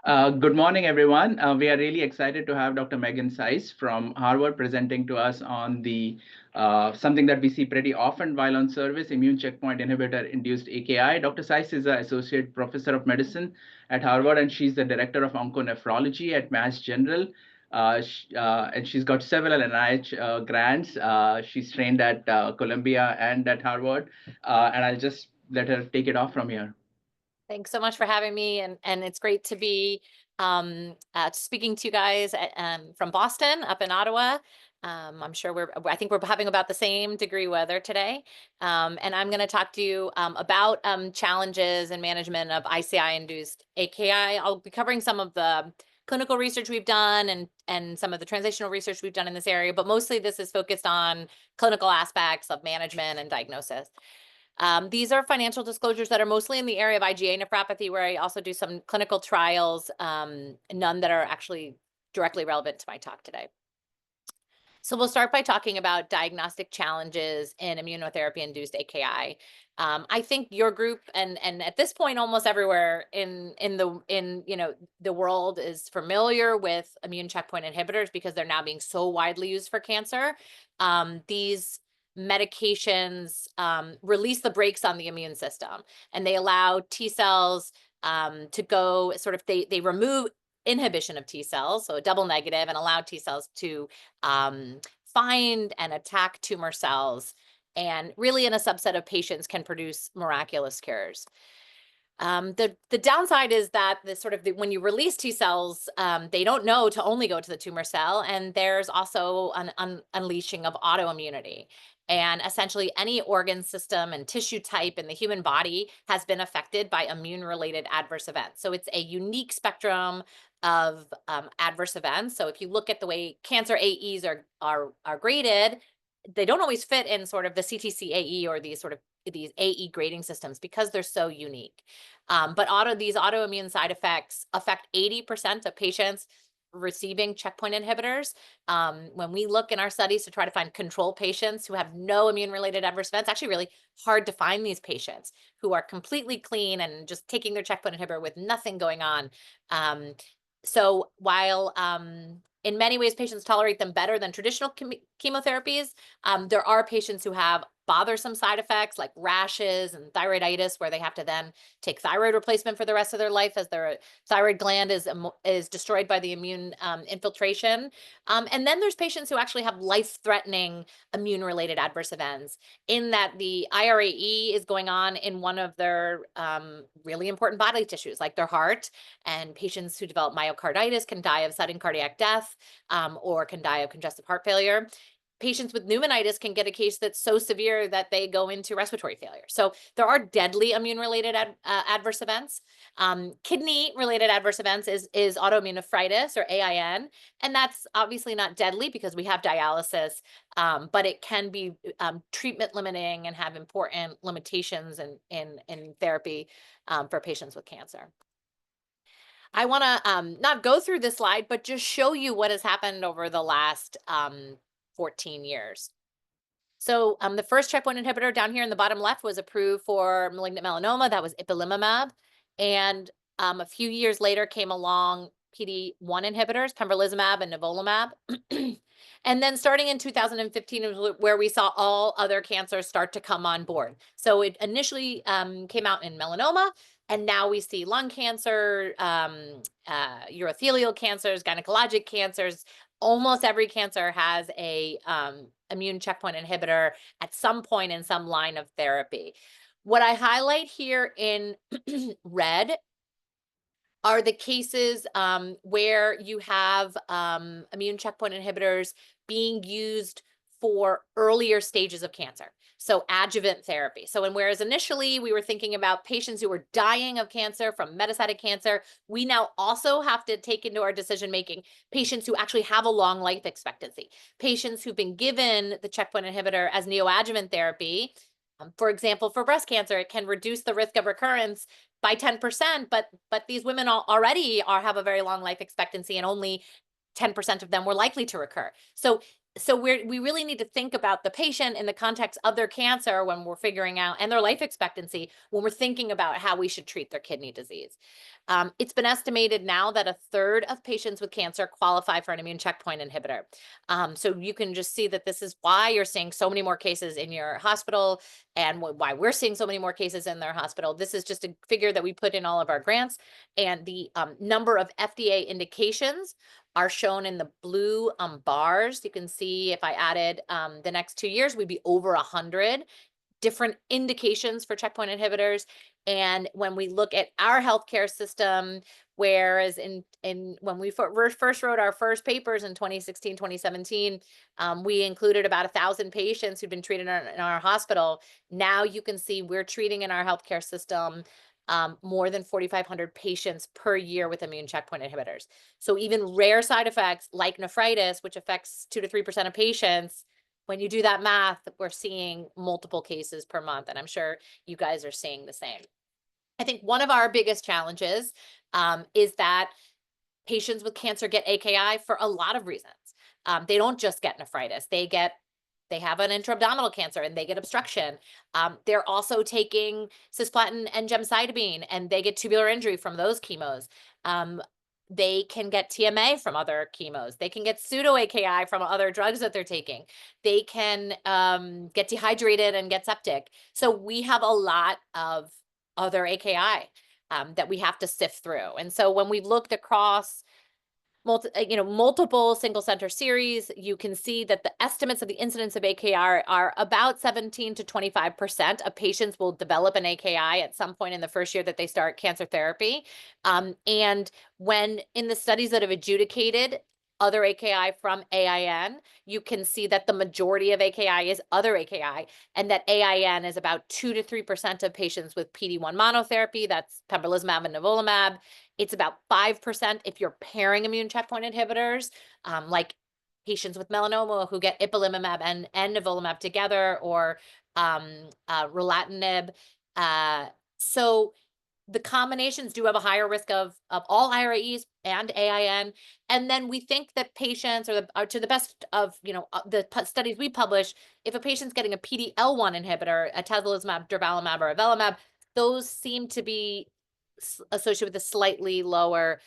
Good morning, everyone. We are really excited to have Dr. Meghan Sise from Harvard presenting to us on the something that we see pretty often while on service, immune checkpoint inhibitor-induced AKI. Dr. Sise is an associate professor of medicine at Harvard, and she's the director of Onconephrology at Mass General. And she's got several NIH grants. She's trained at Columbia and at Harvard. And I'll just let her take it off from here. Thanks so much for having me, and it's great to be speaking to you guys from Boston up in Ottawa. I'm sure I think we're having about the same degree weather today. And I'm going to talk to you about challenges and management of ICI-induced AKI. I'll be covering some of the clinical research we've done and some of the translational research we've done in this area, but mostly this is focused on clinical aspects of management and diagnosis. These are financial disclosures that are mostly in the area of IgA nephropathy, where I also do some clinical trials, none that are actually directly relevant to my talk today. So we'll start by talking about diagnostic challenges in immunotherapy-induced AKI. I think your group and at this point almost everywhere in the world is familiar with immune checkpoint inhibitors because they're now being so widely used for cancer. These medications release the brakes on the immune system, and they allow T cells to go they remove inhibition of T cells, so a double negative, and allow T cells to find and attack tumor cells, and really in a subset of patients can produce miraculous cures. The downside is that when you release T cells, they don't know to only go to the tumor cell, and there's also an unleashing of autoimmunity. And essentially any organ system and tissue type in the human body has been affected by immune-related adverse events. So it's a unique spectrum of adverse events. So if you look at the way cancer AEs are graded, they don't always fit in sort of the CTC-AE or these AE grading systems because they're so unique. But these autoimmune side effects affect 80% of patients receiving checkpoint inhibitors. When we look in our studies to try to find control patients who have no immune-related adverse events, actually really hard to find these patients who are completely clean and just taking their checkpoint inhibitor with nothing going on. So while in many ways patients tolerate them better than traditional chemotherapies, there are patients who have bothersome side effects like rashes and thyroiditis, where they have to then take thyroid replacement for the rest of their life as their thyroid gland is destroyed by the immune infiltration. And then there's patients who actually have life-threatening immune-related adverse events, in that the IRAE is going on in one of their really important bodily tissues, like their heart, and patients who develop myocarditis can die of sudden cardiac death or can die of congestive heart failure. Patients with pneumonitis can get a case that's so severe that they go into respiratory failure. So there are deadly immune-related adverse events. Kidney-related adverse events is autoimmune nephritis, or AIN, and that's obviously not deadly because we have dialysis, but it can be treatment limiting and have important limitations in therapy for patients with cancer. I want to not go through this slide, but just show you what has happened over the last 14 years. So the first checkpoint inhibitor down here in the bottom left was approved for malignant melanoma. That was ipilimumab. And a few years later came along PD-1 inhibitors, pembrolizumab and nivolumab. And then starting in 2015 is where we saw all other cancers start to come on board. So it initially came out in melanoma, and now we see lung cancer, urothelial cancers, gynecologic cancers. Almost every cancer has a immune checkpoint inhibitor at some point in some line of therapy. What I highlight here in red are the cases where you have immune checkpoint inhibitors being used for earlier stages of cancer. So adjuvant therapy. So whereas initially we were thinking about patients who were dying of cancer from metastatic cancer, we now also have to take into our decision-making patients who actually have a long life expectancy, patients who've been given the checkpoint inhibitor as neoadjuvant therapy. For example, for breast cancer, it can reduce the risk of recurrence by 10%, but these women already have a very long life expectancy, and only 10% of them were likely to recur. So so we really need to think about the patient in the context of their cancer when we're figuring out, and their life expectancy when we're thinking about how we should treat their kidney disease. It's been estimated now that a third of patients with cancer qualify for an immune checkpoint inhibitor. So you can just see that this is why you're seeing so many more cases in your hospital, and why we're seeing so many more cases in their hospital. This is just a figure that we put in all of our grants, and the number of FDA indications are shown in the blue bars. You can see if I added the next 2 years, we'd be over 100 different indications for checkpoint inhibitors. And when we look at our healthcare system, whereas in when we first wrote our first papers in 2016, 2017, we included about 1,000 patients who'd been treated in our hospital. Now you can see we're treating in our healthcare system more than 4,500 patients per year with immune checkpoint inhibitors. So even rare side effects like nephritis, which affects 2 to 3% of patients, when you do that math, we're seeing multiple cases per month, and I'm sure you guys are seeing the same. I think one of our biggest challenges is that patients with cancer get AKI for a lot of reasons. They don't just get nephritis; they have an intra-abdominal cancer and they get obstruction. They're also taking cisplatin and gemcitabine, and they get tubular injury from those chemos. They can get TMA from other chemos. They can get pseudo AKI from other drugs that they're taking. They can get dehydrated and get septic. So we have a lot of other AKI that we have to sift through. And so when we looked across multiple single center series, you can see that the estimates of the incidence of AKI are about 17 to 25% of patients will develop an AKI at some point in the first year that they start cancer therapy. And when in the studies that have adjudicated other AKI from AIN, you can see that the majority of AKI is other AKI, and that AIN is about 2 to 3% of patients with PD-1 monotherapy, that's pembrolizumab and nivolumab. It's about 5% if you're pairing immune checkpoint inhibitors, like patients with melanoma who get ipilimumab and nivolumab together, or relatinib. So the combinations do have a higher risk of all IRAEs and AIN. And then we think that patients, or to the best of the studies we publish, if a patient's getting a PD-L1 inhibitor, atezolizumab, durvalumab, or avelumab, those seem to be associated with a slightly lower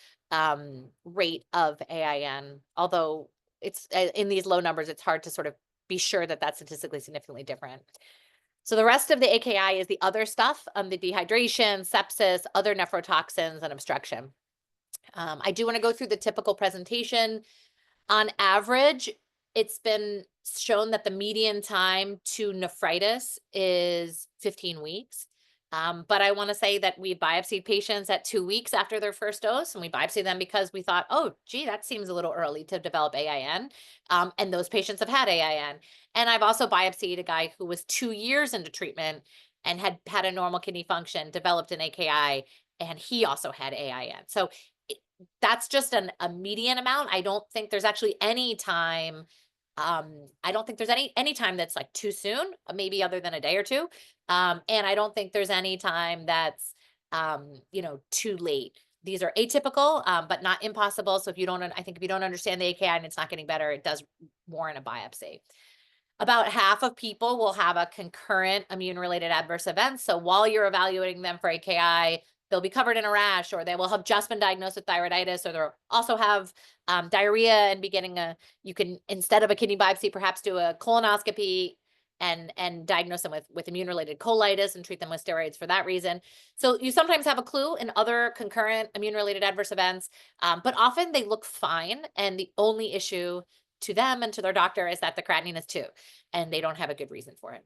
rate of AIN. Although it's in these low numbers, it's hard to sort of be sure that that's statistically significantly different. So the rest of the AKI is the other stuff, the dehydration, sepsis, other nephrotoxins, and obstruction. I do want to go through the typical presentation. On average, it's been shown that the median time to nephritis is 15 weeks. But I want to say that we biopsied patients at 2 weeks after their first dose, and we biopsied them because we thought, oh, gee, that seems a little early to develop AIN. And those patients have had AIN. And I've also biopsied a guy who was 2 years into treatment and had had a normal kidney function, developed an AKI, and he also had AIN. So that's just a median amount. I don't think there's actually any time. I don't think there's any time that's like too soon, maybe other than a day or two. And I don't think there's any time that's too late. These are atypical, but not impossible. So if you don't understand the AKI and it's not getting better, it does warrant a biopsy. About half of people will have a concurrent immune-related adverse event. So while you're evaluating them for AKI, they'll be covered in a rash, or they will have just been diagnosed with thyroiditis, or they'll also have diarrhea and be getting you can, instead of a kidney biopsy, perhaps do a colonoscopy and diagnose them with immune-related colitis and treat them with steroids for that reason. So you sometimes have a clue in other concurrent immune-related adverse events, but often they look fine, and the only issue to them and to their doctor is that the creatinine is 2, and they don't have a good reason for it.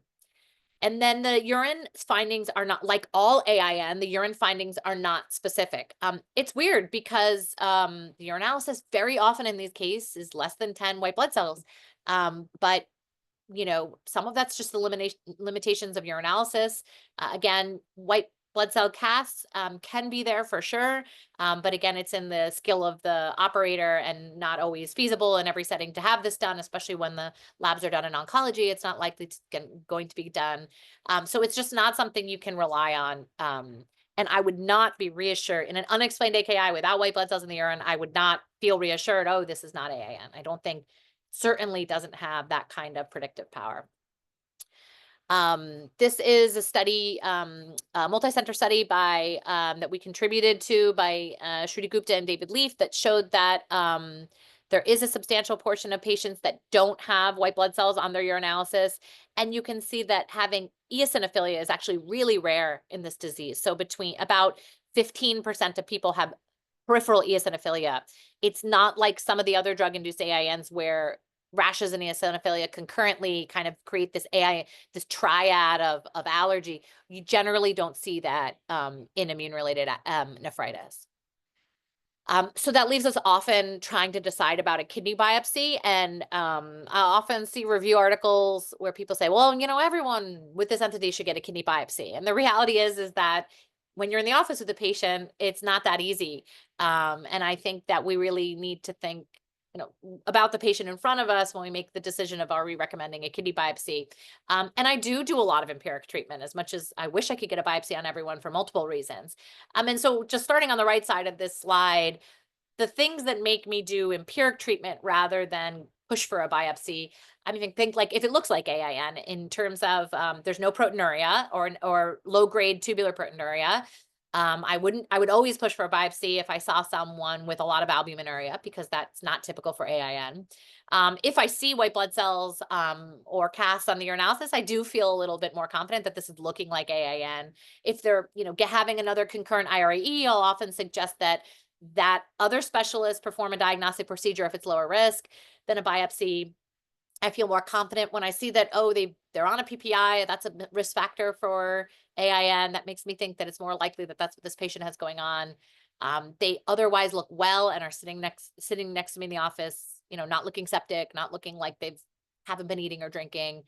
And then the urine findings are not, like all AIN, the urine findings are not specific. It's weird because the urinalysis very often in these cases is less than 10 white blood cells. But some of that's just the limitations of urinalysis. Again, white blood cell casts can be there for sure. But again, it's in the skill of the operator and not always feasible in every setting to have this done, especially when the labs are done in oncology. It's not likely going to be done. So it's just not something you can rely on. And I would not be reassured in an unexplained AKI without white blood cells in the urine. I would not feel reassured, oh, this is not AIN. I don't think certainly doesn't have that kind of predictive power. This is a study, a multi-center study by that we contributed to by Shruti Gupta and David Leaf, that showed that there is a substantial portion of patients that don't have white blood cells on their urinalysis. And you can see that having eosinophilia is actually really rare in this disease. So between about 15% of people have peripheral eosinophilia. It's not like some of the other drug-induced AINs where rashes and eosinophilia concurrently kind of create this this triad of allergy. You generally don't see that in immune-related nephritis. So that leaves us often trying to decide about a kidney biopsy. And I often see review articles where people say, well, everyone with this entity should get a kidney biopsy. And the reality is that when you're in the office with the patient, it's not that easy. And I think that we really need to think about the patient in front of us when we make the decision of, are we recommending a kidney biopsy? And I do a lot of empiric treatment, as much as I wish I could get a biopsy on everyone for multiple reasons. And so just starting on the right side of this slide, the things that make me do empiric treatment rather than push for a biopsy, I mean, think like if it looks like AIN in terms of there's no proteinuria or low grade tubular proteinuria. I would always push for a biopsy if I saw someone with a lot of albuminuria, because that's not typical for AIN. If I see white blood cells or casts on the urinalysis, I do feel a little bit more confident that this is looking like AIN. If they're, having another concurrent IRAE, I'll often suggest that other specialists perform a diagnostic procedure if it's lower risk than a biopsy. I feel more confident when I see that, they're on a PPI, that's a risk factor for AIN. That makes me think that it's more likely that that's what this patient has going on. They otherwise look well and are sitting next to me in the office, not looking septic, not looking like haven't been eating or drinking.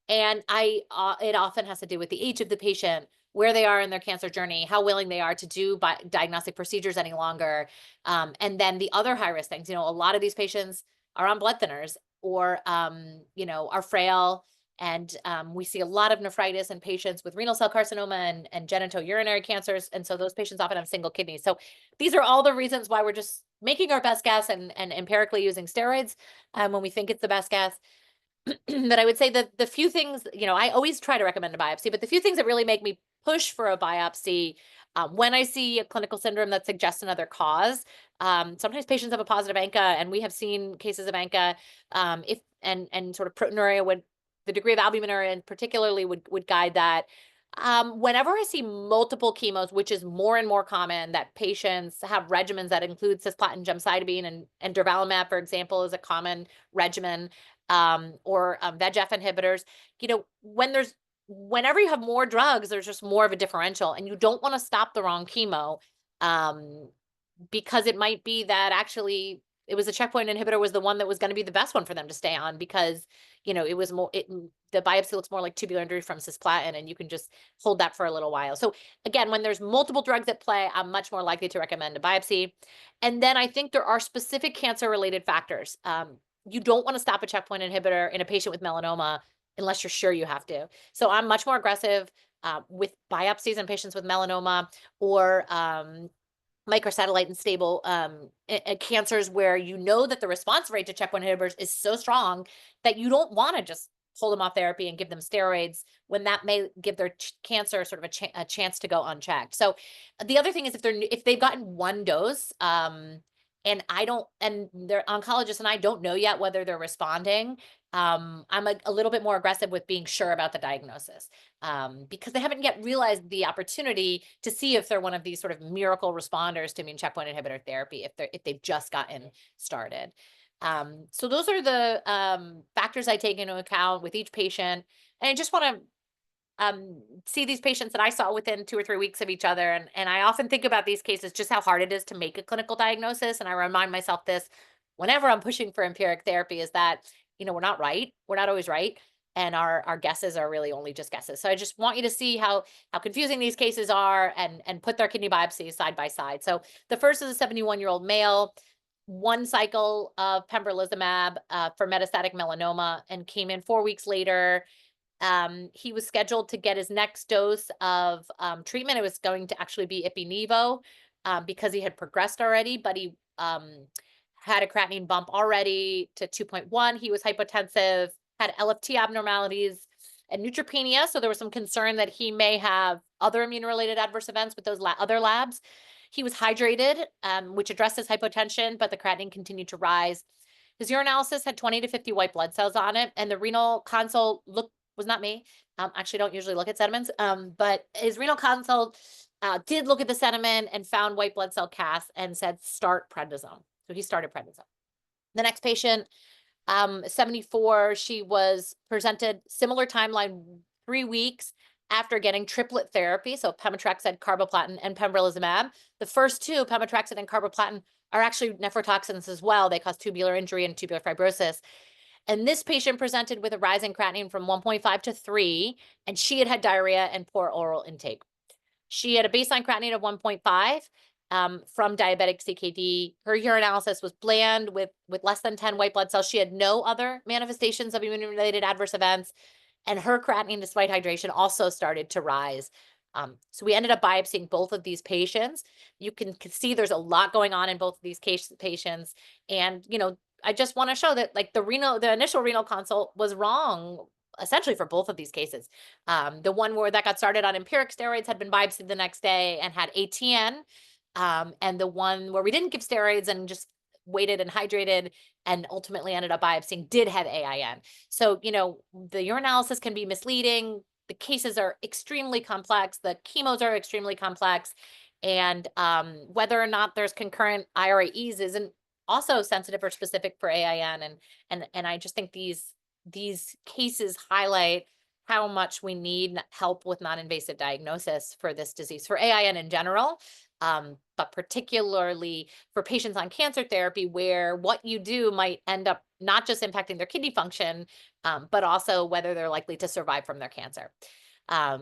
And it often has to do with the age of the patient, where they are in their cancer journey, how willing they are to do diagnostic procedures any longer. And then the other high risk things, a lot of these patients are on blood thinners or, are frail. And we see a lot of nephritis in patients with renal cell carcinoma and genitourinary cancers. And so those patients often have single kidneys. So these are all the reasons why we're just making our best guess and empirically using steroids when we think it's the best guess. But I would say that the few things, I always try to recommend a biopsy, but the few things that really make me push for a biopsy, when I see a clinical syndrome that suggests another cause, sometimes patients have a positive ANCA, and we have seen cases of ANCA, and sort of proteinuria the degree of albuminuria particularly would guide that. Whenever I see multiple chemos, which is more and more common, that patients have regimens that include cisplatin, gemcitabine, and durvalumab, for example, is a common regimen, or VEGF inhibitors. Whenever you have more drugs, there's just more of a differential, and you don't want to stop the wrong chemo, because it might be that actually it was a checkpoint inhibitor was the one that was going to be the best one for them to stay on, because it was the biopsy looks more like tubular injury from cisplatin, and you can just hold that for a little while. So again, when there's multiple drugs at play, I'm much more likely to recommend a biopsy. And then I think there are specific cancer related factors. You don't want to stop a checkpoint inhibitor in a patient with melanoma unless you're sure you have to. So I'm much more aggressive with biopsies in patients with melanoma or microsatellite and stable cancers, where that the response rate to checkpoint inhibitors is so strong that you don't want to just pull them off therapy and give them steroids when that may give their cancer sort of a chance to go unchecked. So the other thing is if they've gotten one dose, and their oncologist and I don't know yet whether they're responding, I'm a little bit more aggressive with being sure about the diagnosis, because they haven't yet realized the opportunity to see if they're one of these sort of miracle responders to immune checkpoint inhibitor therapy if they've just gotten started. So those are the factors I take into account with each patient. And I just want to see these patients that I saw within 2 or 3 weeks of each other. And I often think about these cases, just how hard it is to make a clinical diagnosis. And I remind myself this whenever I'm pushing for empiric therapy, is that, we're not right. We're not always right. And our guesses are really only just guesses. So I just want you to see how confusing these cases are and put their kidney biopsies side by side. So the first is a 71-year-old male, 1 cycle of pembrolizumab for metastatic melanoma, and came in 4 weeks later. He was scheduled to get his next dose of treatment. It was going to actually be ipi-nivo because he had progressed already, but he had a creatinine bump already to 2.1. He was hypotensive, had LFT abnormalities and neutropenia. So there was some concern that he may have other immune-related adverse events with those other labs. He was hydrated, which addressed his hypotension, but the creatinine continued to rise. His urinalysis had 20 to 50 white blood cells on it, and the renal consult was not me. Actually, don't usually look at sediments, but his renal consult did look at the sediment and found white blood cell casts and said start prednisone. So he started prednisone. The next patient, 74, she was presented similar timeline, 3 weeks after getting triplet therapy, so pemetrexed, carboplatin, and pembrolizumab. The first two, pemetrexed and carboplatin, are actually nephrotoxins as well. They cause tubular injury and tubular fibrosis. And this patient presented with a rise in creatinine from 1.5 to 3, and she had diarrhea and poor oral intake. She had a baseline creatinine of 1.5 from diabetic CKD. Her urinalysis was bland with less than 10 white blood cells. She had no other manifestations of immune-related adverse events, and her creatinine, despite hydration, also started to rise. So we ended up biopsying both of these patients. You can see there's a lot going on in both of these patients. And, I just want to show that like the initial renal consult was wrong essentially for both of these cases. The one where that got started on empiric steroids had been biopsied the next day and had ATN. And the one where we didn't give steroids and just waited and hydrated and ultimately ended up biopsying did have AIN. So, the urinalysis can be misleading. The cases are extremely complex. The chemos are extremely complex. And whether or not there's concurrent IRAEs isn't also sensitive or specific for AIN. And I just think these cases highlight how much we need help with non-invasive diagnosis for this disease, for AIN in general, but particularly for patients on cancer therapy, where what you do might end up not just impacting their kidney function, but also whether they're likely to survive from their cancer.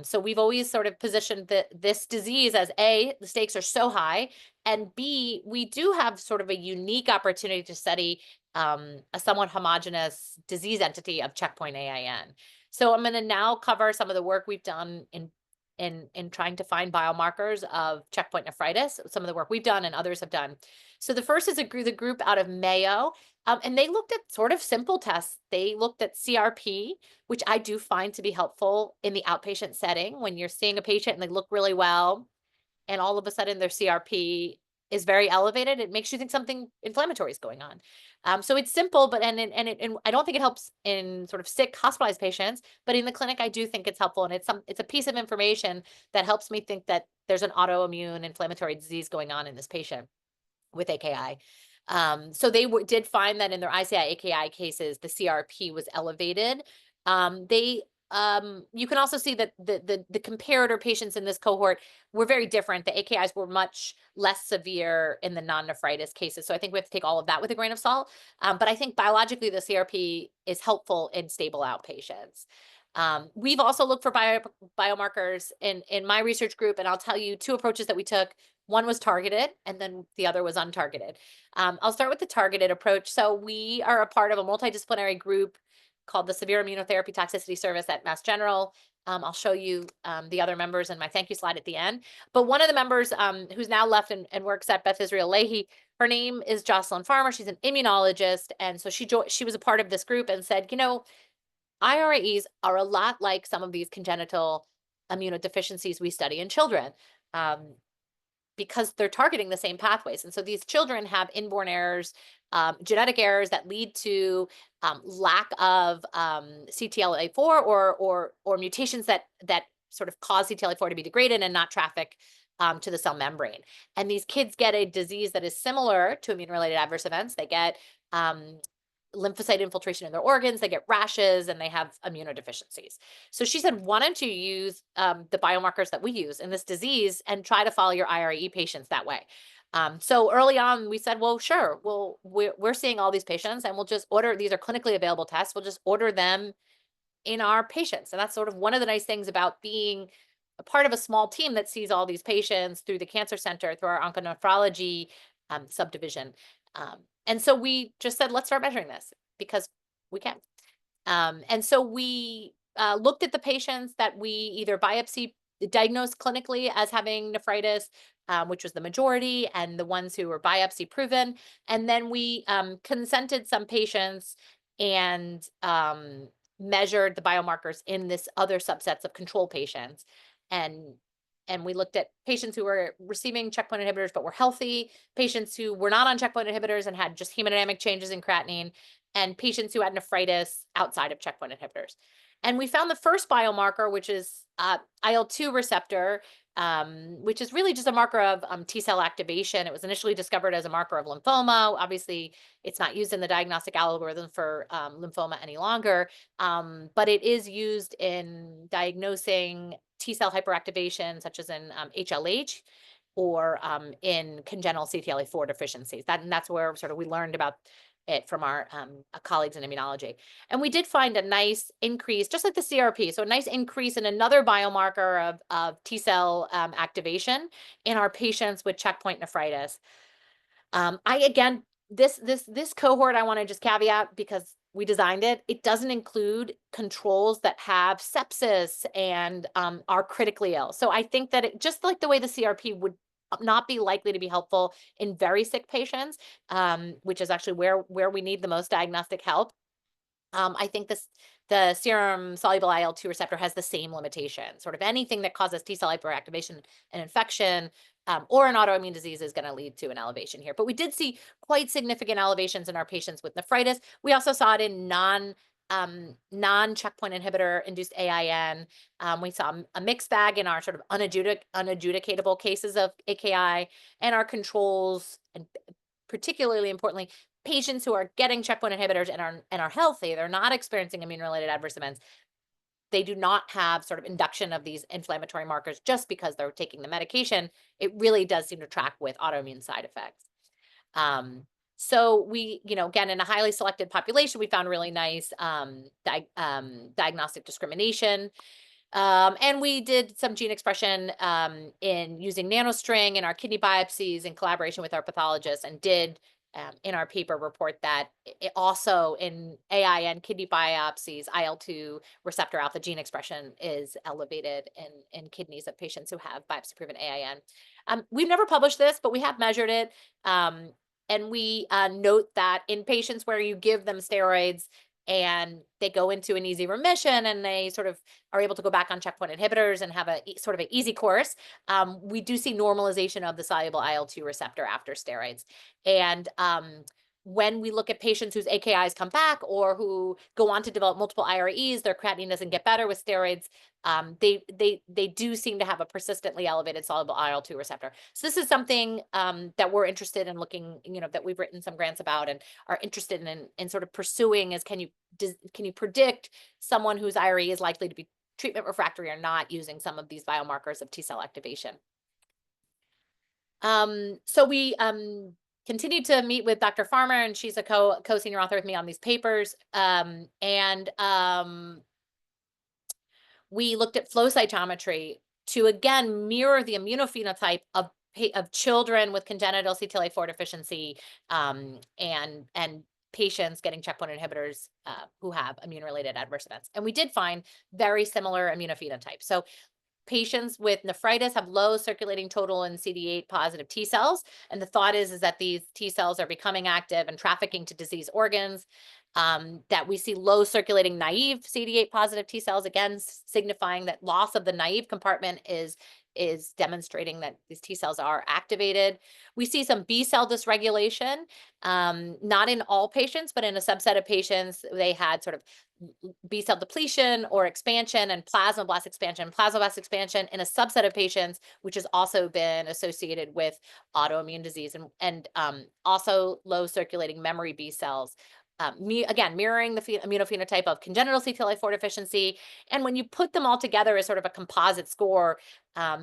So we've always sort of positioned this disease as A, the stakes are so high, and B, we do have sort of a unique opportunity to study a somewhat homogeneous disease entity of checkpoint AIN. So I'm going to now cover some of the work we've done in trying to find biomarkers of checkpoint nephritis, some of the work we've done and others have done. So the first is the group out of Mayo, and they looked at sort of simple tests. They looked at CRP, which I do find to be helpful in the outpatient setting when you're seeing a patient and they look really well, and all of a sudden their CRP is very elevated. It makes you think something inflammatory is going on. So it's simple, but and I don't think it helps in sort of sick hospitalized patients, but in the clinic, I do think it's helpful, and it's a piece of information that helps me think that there's an autoimmune inflammatory disease going on in this patient with AKI. So they did find that in their ICI-AKI cases, the CRP was elevated. You can also see that the comparator patients in this cohort were very different. The AKIs were much less severe in the non-nephritis cases. So I think we have to take all of that with a grain of salt. But I think biologically, the CRP is helpful in stable outpatients. We've also looked for biomarkers in my research group, and I'll tell you 2 approaches that we took. One was targeted, and then the other was untargeted. I'll start with the targeted approach. So we are a part of a multidisciplinary group called the Severe Immunotherapy Toxicity Service at Mass General. I'll show you the other members in my thank you slide at the end. But one of the members who's now left and works at Beth Israel Lahey, her name is Jocelyn Farmer. She's an immunologist. And so she was a part of this group and said, IRAEs are a lot like some of these congenital immunodeficiencies we study in children. Because they're targeting the same pathways. And so these children have inborn errors, genetic errors that lead to lack of CTLA-4 or mutations that sort of cause CTLA-4 to be degraded and not traffic to the cell membrane. And these kids get a disease that is similar to immune-related adverse events. They get lymphocyte infiltration in their organs, they get rashes, and they have immunodeficiencies. So she said, why don't you use the biomarkers that we use in this disease and try to follow your IRE patients that way? So early on, we said, well, sure, we're seeing all these patients and we'll just order, these are clinically available tests, we'll just order them in our patients. And that's sort of one of the nice things about being a part of a small team that sees all these patients through the cancer center, through our onconephrology subdivision. And so we just said, let's start measuring this because we can. And so we looked at the patients that we either diagnosed clinically as having nephritis, which was the majority, and the ones who were biopsy proven. And then we consented some patients and measured the biomarkers in this other subsets of control patients. And we looked at patients who were receiving checkpoint inhibitors but were healthy, patients who were not on checkpoint inhibitors and had just hemodynamic changes in creatinine, and patients who had nephritis outside of checkpoint inhibitors. And we found the first biomarker, which is IL-2 receptor, which is really just a marker of T cell activation. It was initially discovered as a marker of lymphoma. Obviously, it's not used in the diagnostic algorithm for lymphoma any longer, but it is used in diagnosing T cell hyperactivation, such as in HLH or in congenital CTLA-4 deficiencies. That's where sort of we learned about it from our colleagues in immunology. And we did find a nice increase, just like the CRP, so a nice increase in another biomarker of T cell activation in our patients with checkpoint nephritis. Again, this cohort, I want to just caveat, because we designed it, it doesn't include controls that have sepsis and are critically ill. So I think that just like the way the CRP would not be likely to be helpful in very sick patients, which is actually where we need the most diagnostic help. I think the serum soluble IL-2 receptor has the same limitation. Sort of anything that causes T cell hyperactivation and infection or an autoimmune disease is going to lead to an elevation here. But we did see quite significant elevations in our patients with nephritis. We also saw it in non-checkpoint inhibitor induced AIN. We saw a mixed bag in our sort of unadjudicatable cases of AKI, and our controls, and particularly importantly, patients who are getting checkpoint inhibitors and are healthy, they're not experiencing immune-related adverse events. They do not have sort of induction of these inflammatory markers just because they're taking the medication. It really does seem to track with autoimmune side effects. So we, again, in a highly selected population, we found really nice diagnostic discrimination. And we did some gene expression in using nanostring in our kidney biopsies in collaboration with our pathologists, and did in our paper report that it also in AIN kidney biopsies, IL-2 receptor alpha gene expression is elevated in kidneys of patients who have biopsy-proven AIN. We've never published this, but we have measured it. And we note that in patients where you give them steroids and they go into an easy remission and they sort of are able to go back on checkpoint inhibitors and have a sort of an easy course, we do see normalization of the soluble IL-2 receptor after steroids. And when we look at patients whose AKIs come back or who go on to develop multiple IREs, their creatinine doesn't get better with steroids, they do seem to have a persistently elevated soluble IL-2 receptor. So this is something that we're interested in looking, that we've written some grants about and are interested in sort of pursuing, is can you predict someone whose IRE is likely to be treatment refractory or not using some of these biomarkers of T cell activation. So we continued to meet with Dr. Farmer, and she's a co-senior author with me on these papers. We looked at flow cytometry to again mirror the immunophenotype of children with congenital CTLA-4 deficiency and patients getting checkpoint inhibitors who have immune-related adverse events. And we did find very similar immunophenotypes. So patients with nephritis have low circulating total and CD8 positive T cells. And the thought is that these T cells are becoming active and trafficking to disease organs. That we see low circulating naive CD8 positive T cells, again, signifying that loss of the naive compartment is demonstrating that these T cells are activated. We see some B cell dysregulation, not in all patients, but in a subset of patients, they had sort of B cell depletion or expansion and plasmablast expansion. Plasmablast expansion in a subset of patients, which has also been associated with autoimmune disease, and also low circulating memory B cells. Again, mirroring the immunophenotype of congenital CTLA-4 deficiency. And when you put them all together as sort of a composite score,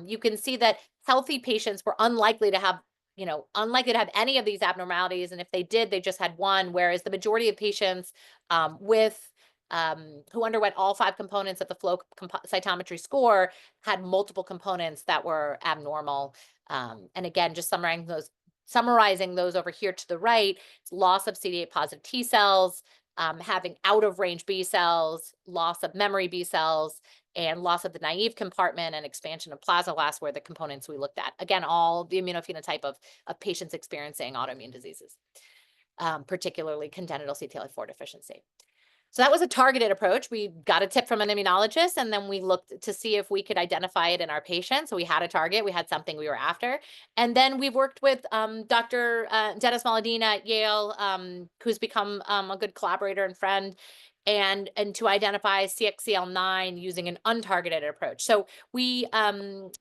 you can see that healthy patients were unlikely to have any of these abnormalities. And if they did, they just had one, whereas the majority of patients who underwent all 5 components of the flow cytometry score had multiple components that were abnormal. And again, just summarizing those over here to the right, it's loss of CD8 positive T cells, having out of range B cells, loss of memory B cells, and loss of the naive compartment and expansion of plasmablasts were the components we looked at. Again, all the immunophenotype of patients experiencing autoimmune diseases, particularly congenital CTLA-4 deficiency. So that was a targeted approach. We got a tip from an immunologist, and then we looked to see if we could identify it in our patients. So we had a target, we had something we were after. And then we've worked with Dr. Dennis Maladina at Yale, who's become a good collaborator and friend, and to identify CXCL9 using an untargeted approach. So we,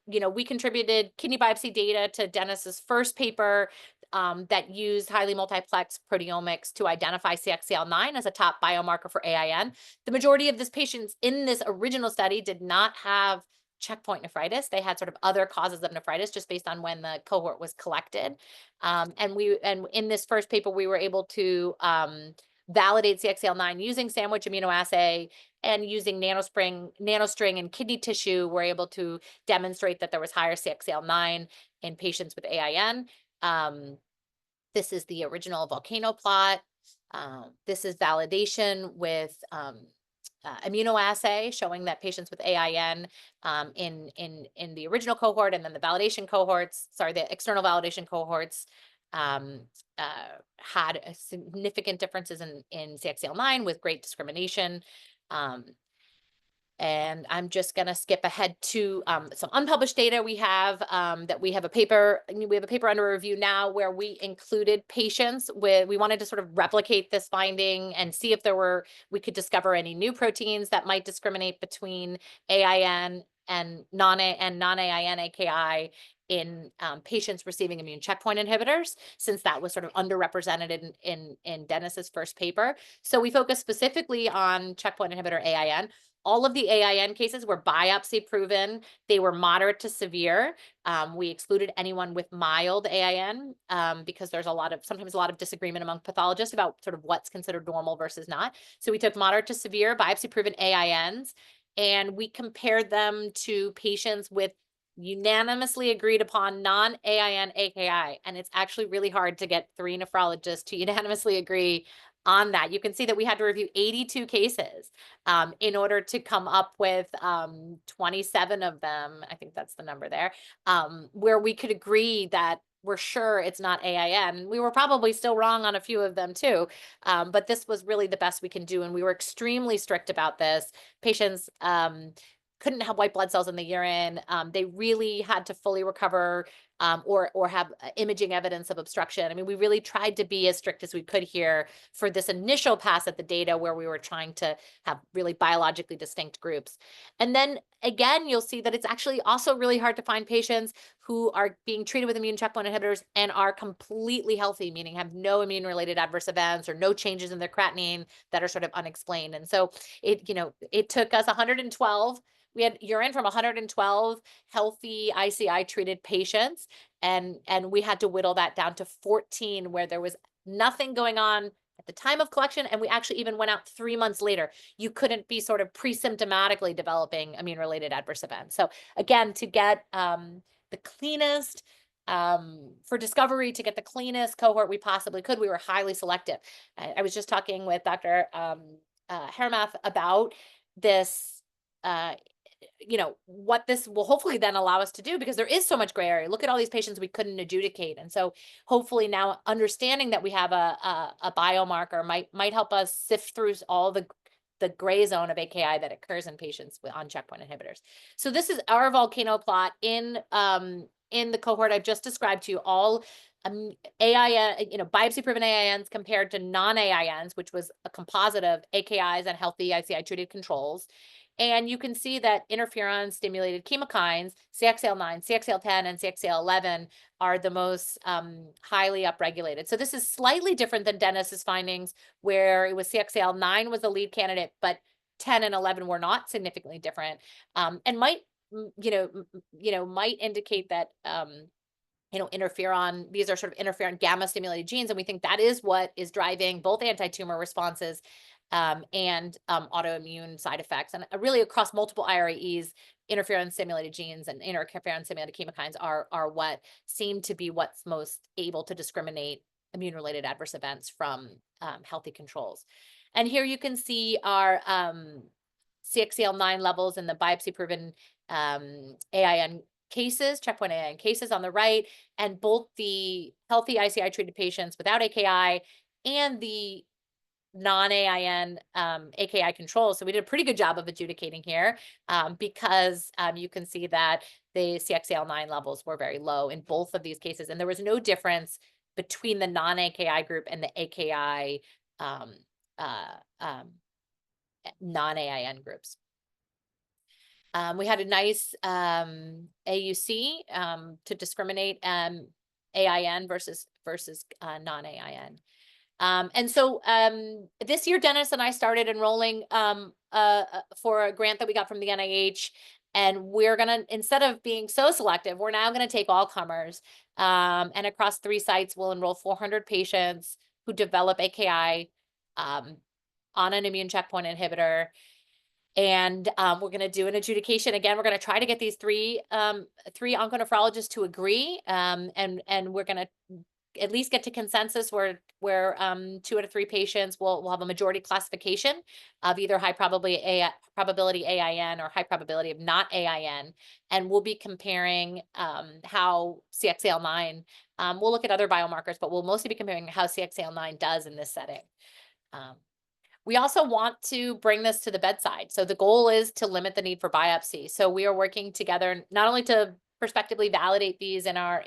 we contributed kidney biopsy data to Dennis's first paper that used highly multiplex proteomics to identify CXCL9 as a top biomarker for AIN. The majority of these patients in this original study did not have checkpoint nephritis. They had sort of other causes of nephritis just based on when the cohort was collected. And in this first paper, we were able to validate CXCL9 using sandwich immunoassay and using nanostring and kidney tissue. We're able to demonstrate that there was higher CXCL9 in patients with AIN. This is the original volcano plot. This is validation with immunoassay showing that patients with AIN in the original cohort and then the validation cohorts, the external validation cohorts had significant differences in CXCL9 with great discrimination. And I'm just going to skip ahead to some unpublished data we have that we have a paper under review now where we included patients we wanted to sort of replicate this finding and see if we could discover any new proteins that might discriminate between AIN and non-AIN AKI in patients receiving immune checkpoint inhibitors, since that was sort of underrepresented in Dennis's first paper. So we focused specifically on checkpoint inhibitor AIN. All of the AIN cases were biopsy proven. They were moderate to severe. We excluded anyone with mild AIN because there's sometimes a lot of disagreement among pathologists about sort of what's considered normal versus not. So we took moderate to severe biopsy proven AINs, and we compared them to patients with unanimously agreed upon non-AIN AKI. And it's actually really hard to get 3 nephrologists to unanimously agree on that. You can see that we had to review 82 cases in order to come up with 27 of them, I think that's the number there, where we could agree that we're sure it's not AIN. We were probably still wrong on a few of them too, but this was really the best we can do, and we were extremely strict about this. Patients couldn't have white blood cells in the urine. They really had to fully recover or have imaging evidence of obstruction. I mean, we really tried to be as strict as we could here for this initial pass at the data where we were trying to have really biologically distinct groups. And then again, you'll see that it's actually also really hard to find patients who are being treated with immune checkpoint inhibitors and are completely healthy, meaning have no immune-related adverse events or no changes in their creatinine that are sort of unexplained. And so it took us 112. We had urine from 112 healthy ICI treated patients, and we had to whittle that down to 14 where there was nothing going on at the time of collection, and we actually even went out 3 months later. You couldn't be sort of pre-symptomatically developing immune-related adverse events. So again, to get the cleanest, for discovery, to get the cleanest cohort we possibly could, we were highly selective. I was just talking with Dr. Hermath about this, what this will hopefully then allow us to do, because there is so much gray area. Look at all these patients we couldn't adjudicate. And so hopefully now understanding that we have a biomarker might help us sift through all the gray zone of AKI that occurs in patients on checkpoint inhibitors. So this is our volcano plot in the cohort I've just described to you, all AIN, biopsy-proven AINs compared to non-AINs, which was a composite of AKIs and healthy ICI-treated controls. And you can see that interferon-stimulated chemokines, CXCL9, CXCL10, and CXCL11 are the most highly upregulated. So this is slightly different than Dennis's findings, where it was CXCL9 was the lead candidate, but 10 and 11 were not significantly different, and might indicate that interferon, these are sort of interferon gamma stimulated genes, and we think that is what is driving both anti-tumor responses and autoimmune side effects. And really across multiple IRAEs, interferon stimulated genes and interferon stimulated chemokines are what seem to be what's most able to discriminate immune related adverse events from healthy controls. And here you can see our CXCL9 levels in the biopsy-proven AIN cases, checkpoint AIN cases on the right, and both the healthy ICI-treated patients without AKI and the non-AIN AKI controls. So we did a pretty good job of adjudicating here because you can see that the CXCL9 levels were very low in both of these cases. And there was no difference between the non-AKI group and the AKI non-AIN groups. We had a nice AUC to discriminate AIN versus non-AIN. And so this year, Dennis and I started enrolling for a grant that we got from the NIH. And we're going to, instead of being so selective, we're now going to take all comers. And across 3 sites, we'll enroll 400 patients who develop AKI on an immune checkpoint inhibitor. And we're going to do an adjudication. Again, we're going to try to get these three onconephrologists to agree. And we're going to at least get to consensus where 2 out of 3 patients will have a majority classification of either high probability AIN or high probability of not AIN. And we'll be comparing how CXCL9, we'll look at other biomarkers, but we'll mostly be comparing how CXCL9 does in this setting. We also want to bring this to the bedside. So the goal is to limit the need for biopsy. So we are working together not only to prospectively validate these in our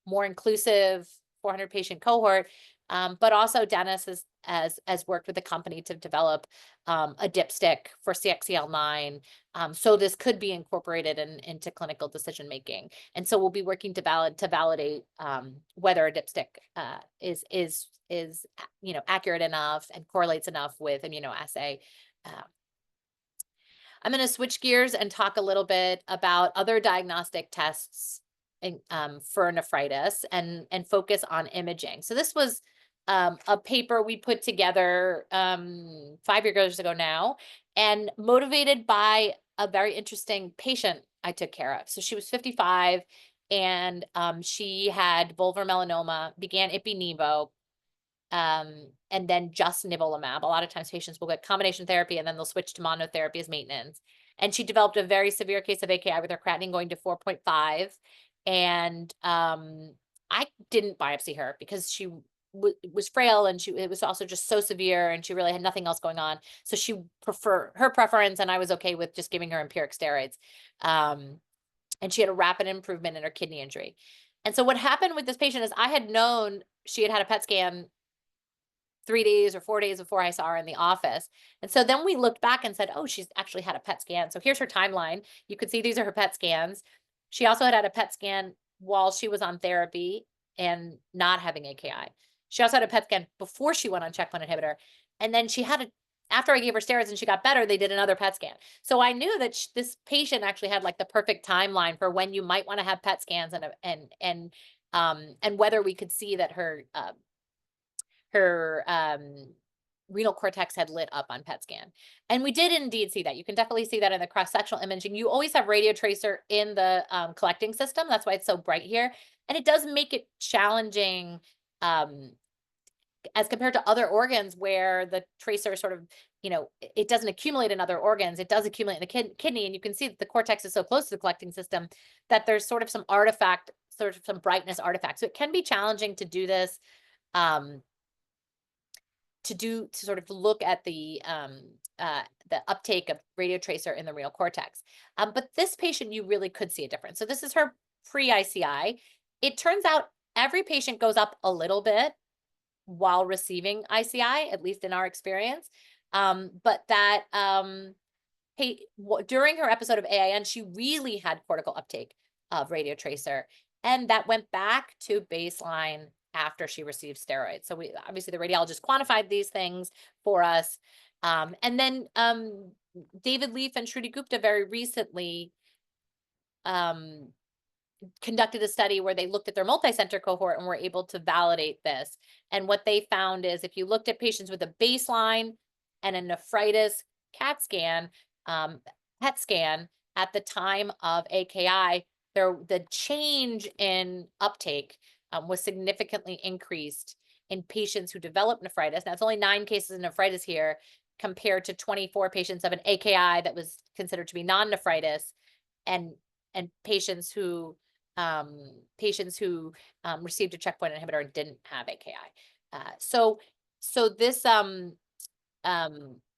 more inclusive 400 patient cohort, but also Dennis has worked with the company to develop a dipstick for CXCL9. So this could be incorporated into clinical decision making. And so we'll be working to validate whether a dipstick is accurate enough and correlates enough with immunoassay. I'm going to switch gears and talk a little bit about other diagnostic tests for nephritis and focus on imaging. So this was a paper we put together 5 years ago now, and motivated by a very interesting patient I took care of. So she was 55 and she had vulvar melanoma, began ipi-nivo, and then just nivolumab. A lot of times patients will get combination therapy and then they'll switch to monotherapy as maintenance. And she developed a very severe case of AKI with her creatinine going to 4.5. And I didn't biopsy her because she was frail and it was also just so severe and she really had nothing else going on. So her preference, and I was okay with just giving her empiric steroids. And she had a rapid improvement in her kidney injury. And so what happened with this patient is I had known she had had a PET scan 3 days or 4 days before I saw her in the office. And so then we looked back and said, oh, she's actually had a PET scan. So here's her timeline. You could see these are her PET scans. She also had a PET scan while she was on therapy and not having AKI. She also had a PET scan before she went on checkpoint inhibitor. And then she had after I gave her steroids and she got better, they did another PET scan. So I knew that this patient actually had like the perfect timeline for when you might want to have PET scans and whether we could see that her renal cortex had lit up on PET scan. And we did indeed see that. You can definitely see that in the cross-sectional imaging. You always have radio tracer in the collecting system. That's why it's so bright here. And it does make it challenging as compared to other organs where the tracer sort of, it doesn't accumulate in other organs. It does accumulate in the kidney. And you can see that the cortex is so close to the collecting system that there's sort of some artifact, sort of some brightness artifact. So it can be challenging to do this, to sort of look at the uptake of radio tracer in the renal cortex. But this patient, you really could see a difference. So this is her pre-ICI. It turns out every patient goes up a little bit while receiving ICI, at least in our experience. But that during her episode of AIN, she really had cortical uptake of radio tracer. And that went back to baseline after she received steroids. So obviously the radiologist quantified these things for us. And then David Leaf and Shruti Gupta very recently conducted a study where they looked at their multi-center cohort and were able to validate this. And what they found is if you looked at patients with a baseline and a nephritis CAT scan, PET scan at the time of AKI, the change in uptake was significantly increased in patients who develop nephritis. Now, it's only 9 cases of nephritis here compared to 24 patients of an AKI that was considered to be non-nephritis, and patients who received a checkpoint inhibitor and didn't have AKI. So this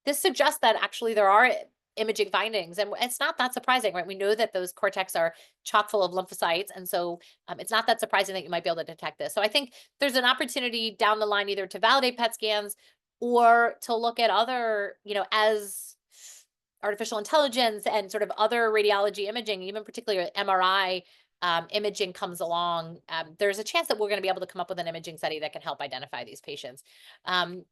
this suggests that actually there are imaging findings, and it's not that surprising, right? We know that those cortex are chock full of lymphocytes, and so it's not that surprising that you might be able to detect this. So I think there's an opportunity down the line either to validate PET scans or to look at other, as artificial intelligence and sort of other radiology imaging, even particularly MRI imaging comes along, there's a chance that we're going to be able to come up with an imaging study that can help identify these patients.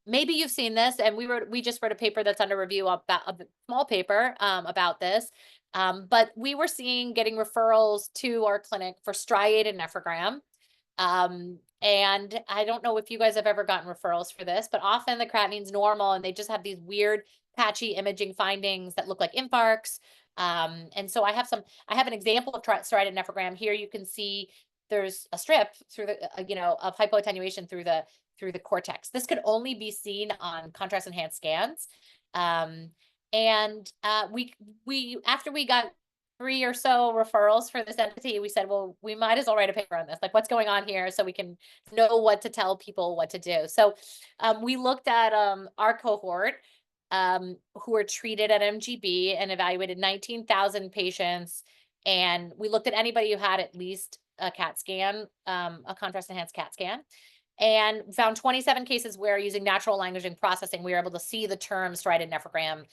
Maybe you've seen this, and we just wrote a paper that's under review about a small paper about this. But we were getting referrals to our clinic for striated nephrogram. And I don't know if you guys have ever gotten referrals for this, but often the creatinine's normal and they just have these weird patchy imaging findings that look like infarcts. And so I have an example of striated nephrogram here. You can see there's a strip through the, of hypoattenuation through the cortex. This could only be seen on contrast enhanced scans. We after we got 3 or so referrals for this entity, we said, well, we might as well write a paper on this, like what's going on here, so we can know what to tell people what to do. So we looked at our cohort who were treated at MGB and evaluated 19,000 patients. And we looked at anybody who had at least a CAT scan, a contrast enhanced CAT scan, and found 27 cases where using natural language and processing, we were able to see the term striated nephrogram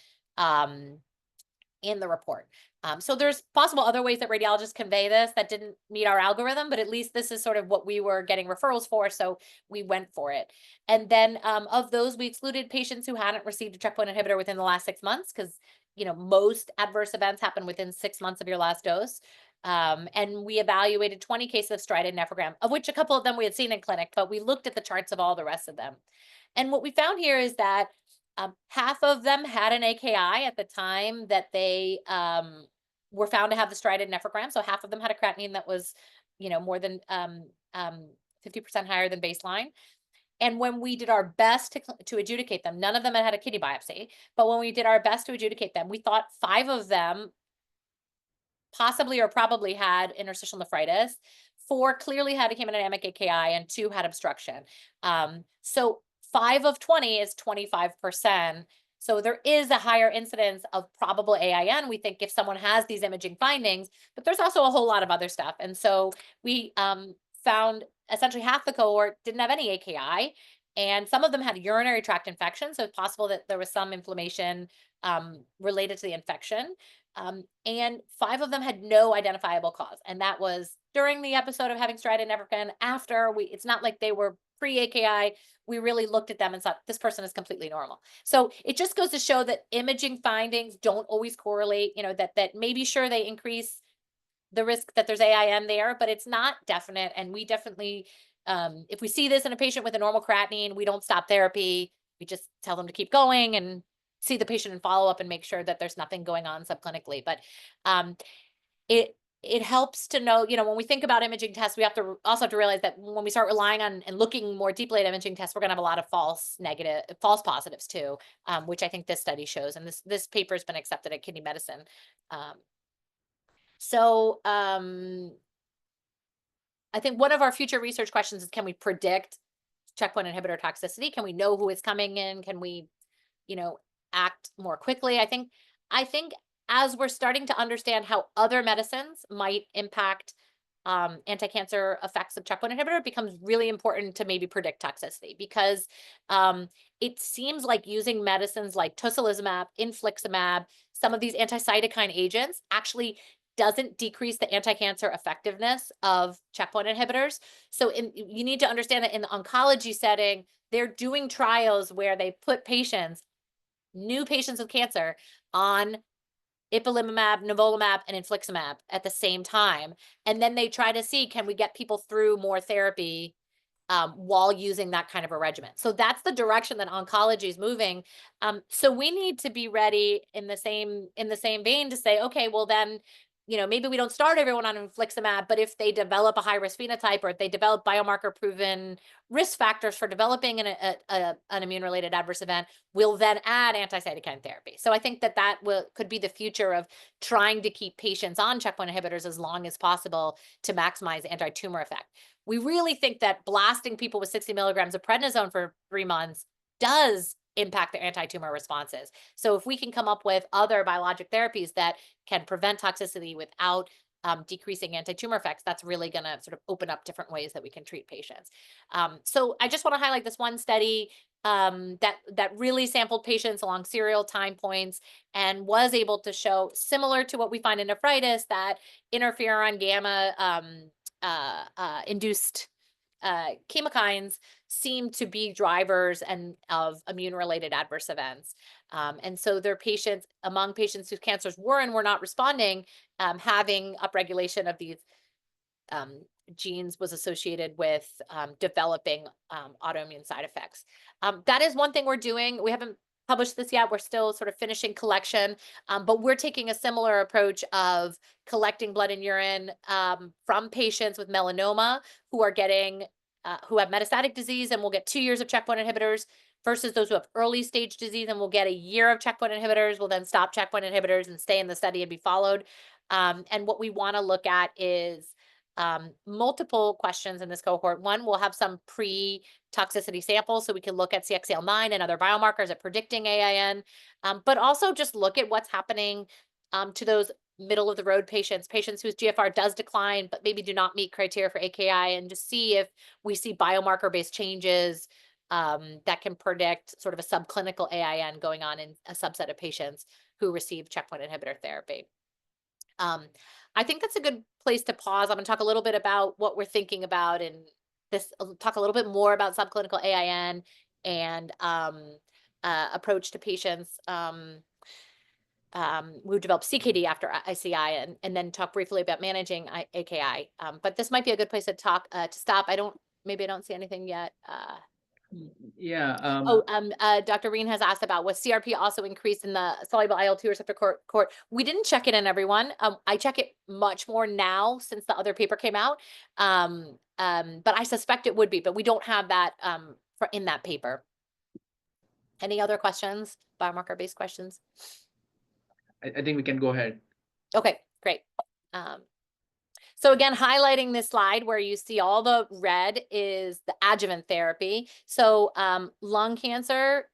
in the report. So there's possible other ways that radiologists convey this that didn't meet our algorithm, but at least this is sort of what we were getting referrals for, so we went for it. And then of those, we excluded patients who hadn't received a checkpoint inhibitor within the last 6 months, because most adverse events happen within 6 months of your last dose. And we evaluated 20 cases of striated nephrogram, of which a couple of them we had seen in clinic, but we looked at the charts of all the rest of them. And what we found here is that half of them had an AKI at the time that they were found to have the striated nephrogram. So half of them had a creatinine that was, more than 50% higher than baseline. And when we did our best to adjudicate them, none of them had a kidney biopsy, but when we did our best to adjudicate them, we thought 5 of them possibly or probably had interstitial nephritis, 4 clearly had a hemodynamic AKI, and 2 had obstruction. So 5 of 20 is 25%. So there is a higher incidence of probable AIN, we think, if someone has these imaging findings, but there's also a whole lot of other stuff. And so we found essentially half the cohort didn't have any AKI, and some of them had urinary tract infection. So it's possible that there was some inflammation related to the infection. And 5 of them had no identifiable cause. And that was during the episode of having striated nephrogram. After it's not like they were pre-AKI, we really looked at them and thought, this person is completely normal. So it just goes to show that imaging findings don't always correlate, that maybe sure they increase the risk that there's AIN there, but it's not definite. And we definitely, if we see this in a patient with a normal creatinine, we don't stop therapy. We just tell them to keep going and see the patient and follow up and make sure that there's nothing going on subclinically. But it helps to know, when we think about imaging tests, we also have to realize that when we start relying on and looking more deeply at imaging tests, we're going to have a lot of false positives too, which I think this study shows. And this paper has been accepted at Kidney Medicine. So I think one of our future research questions is, can we predict checkpoint inhibitor toxicity? Can we know who is coming in? Can we, act more quickly? I think as we're starting to understand how other medicines might impact anti-cancer effects of checkpoint inhibitor, it becomes really important to maybe predict toxicity, because it seems like using medicines like tocilizumab, infliximab, some of these anti-cytokine agents actually doesn't decrease the anti-cancer effectiveness of checkpoint inhibitors. So you need to understand that in the oncology setting, they're doing trials where they put new patients with cancer on ipilimumab, nivolumab, and infliximab at the same time. And then they try to see, can we get people through more therapy while using that kind of a regimen? So that's the direction that oncology is moving. So we need to be ready in the same vein to say, okay, well then maybe we don't start everyone on infliximab, but if they develop a high-risk phenotype or if they develop biomarker-proven risk factors for developing an immune-related adverse event, we'll then add anti-cytokine therapy. So I think that could be the future of trying to keep patients on checkpoint inhibitors as long as possible to maximize anti-tumor effect. We really think that blasting people with 60 milligrams of prednisone for 3 months does impact their anti-tumor responses. So if we can come up with other biologic therapies that can prevent toxicity without decreasing anti-tumor effects, that's really going to sort of open up different ways that we can treat patients. So I just want to highlight this one study that really sampled patients along serial time points and was able to show, similar to what we find in nephritis, that interferon gamma induced chemokines seem to be drivers of immune-related adverse events. And so there are patients, among patients whose cancers were and were not responding, having upregulation of these genes was associated with developing autoimmune side effects. That is one thing we're doing. We haven't published this yet. We're still sort of finishing collection, but we're taking a similar approach of collecting blood and urine from patients with melanoma who are who have metastatic disease, and we'll get 2 years of checkpoint inhibitors, versus those who have early stage disease, and we'll get a year of checkpoint inhibitors. We'll then stop checkpoint inhibitors and stay in the study and be followed. And what we want to look at is multiple questions in this cohort. One, we'll have some pre-toxicity samples so we can look at CXCL9 and other biomarkers at predicting AIN, but also just look at what's happening to those middle of the road patients whose GFR does decline, but maybe do not meet criteria for AKI, and just see if we see biomarker-based changes that can predict sort of a subclinical AIN going on in a subset of patients who receive checkpoint inhibitor therapy. I think that's a good place to pause. I'm going to talk a little bit about what we're thinking about, and talk a little bit more about subclinical AIN and approach to patients who develop CKD after ICI, and then talk briefly about managing AKI. But this might be a good place to talk to stop. Maybe I don't see anything yet. Yeah. Dr. Reen has asked about, was CRP also increased in the soluble IL-2 receptor cohort? We didn't check it in everyone. I check it much more now since the other paper came out. But I suspect it would be, but we don't have that in that paper. Any other questions, biomarker-based questions? I think we can go ahead. Okay, great. So again, highlighting this slide where you see all the red is the adjuvant therapy. So lung cancer,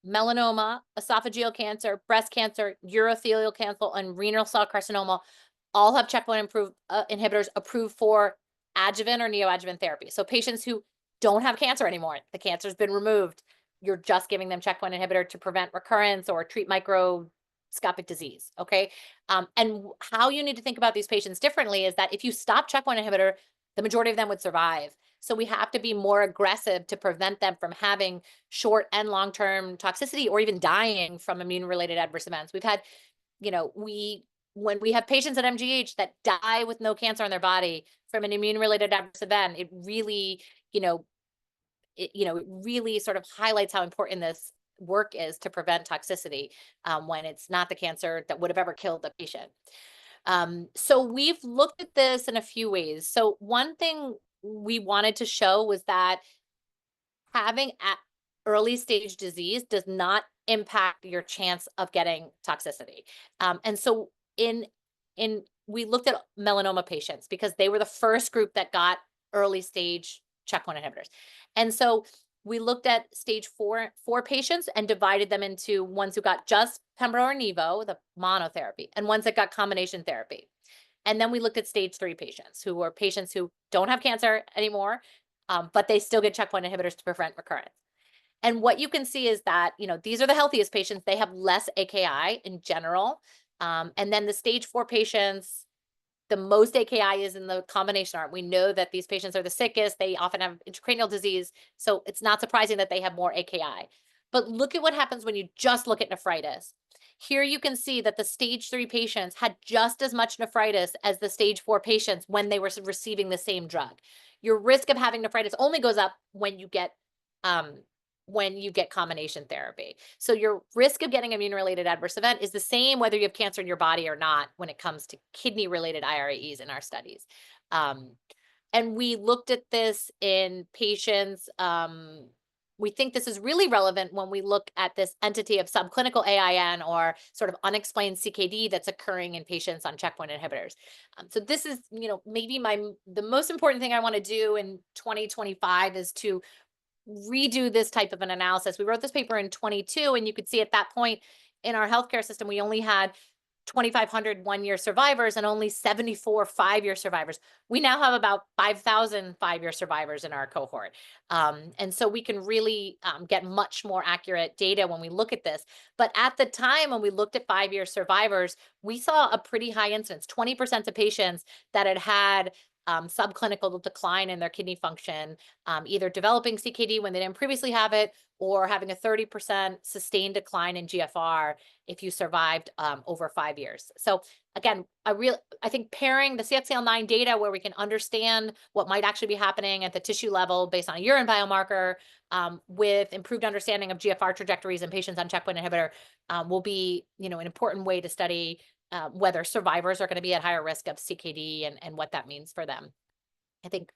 melanoma, esophageal cancer, breast cancer, urothelial cancer, and renal cell carcinoma all have checkpoint inhibitors approved for adjuvant or neoadjuvant therapy. So patients who don't have cancer anymore, the cancer's been removed, you're just giving them checkpoint inhibitor to prevent recurrence or treat microscopic disease, okay? And how you need to think about these patients differently is that if you stop checkpoint inhibitor, the majority of them would survive. So we have to be more aggressive to prevent them from having short and long-term toxicity or even dying from immune-related adverse events. We've had, when we have patients at MGH that die with no cancer in their body from an immune-related adverse event, it really, it really sort of highlights how important this work is to prevent toxicity when it's not the cancer that would have ever killed the patient. So we've looked at this in a few ways. So one thing we wanted to show was that having early stage disease does not impact your chance of getting toxicity. And so we looked at melanoma patients because they were the first group that got early stage checkpoint inhibitors. And so we looked at stage four patients and divided them into ones who got just pembro or nivo, the monotherapy, and ones that got combination therapy. And then we looked at stage 3 patients who were patients who don't have cancer anymore, but they still get checkpoint inhibitors to prevent recurrence. And what you can see is that, these are the healthiest patients. They have less AKI in general. And then the stage 4 patients, the most AKI is in the combination arm. We know that these patients are the sickest. They often have intracranial disease. So it's not surprising that they have more AKI. But look at what happens when you just look at nephritis. Here you can see that the stage 3 patients had just as much nephritis as the stage 4 patients when they were receiving the same drug. Your risk of having nephritis only goes up when you get when you get combination therapy. So your risk of getting immune-related adverse event is the same whether you have cancer in your body or not when it comes to kidney-related IRAEs in our studies. And we looked at this in patients. We think this is really relevant when we look at this entity of subclinical AIN or sort of unexplained CKD that's occurring in patients on checkpoint inhibitors. So this is, maybe the most important thing I want to do in 2025 is to redo this type of an analysis. We wrote this paper in 22, and you could see at that point in our healthcare system, we only had 2,500 one-year survivors and only 74 five-year survivors. We now have about 5,000 five-year survivors in our cohort. And so we can really get much more accurate data when we look at this. But at the time when we looked at five-year survivors, we saw a pretty high incidence, 20% of patients that had subclinical decline in their kidney function, either developing CKD when they didn't previously have it, or having a 30% sustained decline in GFR if you survived over 5 years. So again, I think pairing the CXCL9 data where we can understand what might actually be happening at the tissue level based on a urine biomarker with improved understanding of GFR trajectories in patients on checkpoint inhibitor will be, an important way to study whether survivors are going to be at higher risk of CKD and what that means for them. I think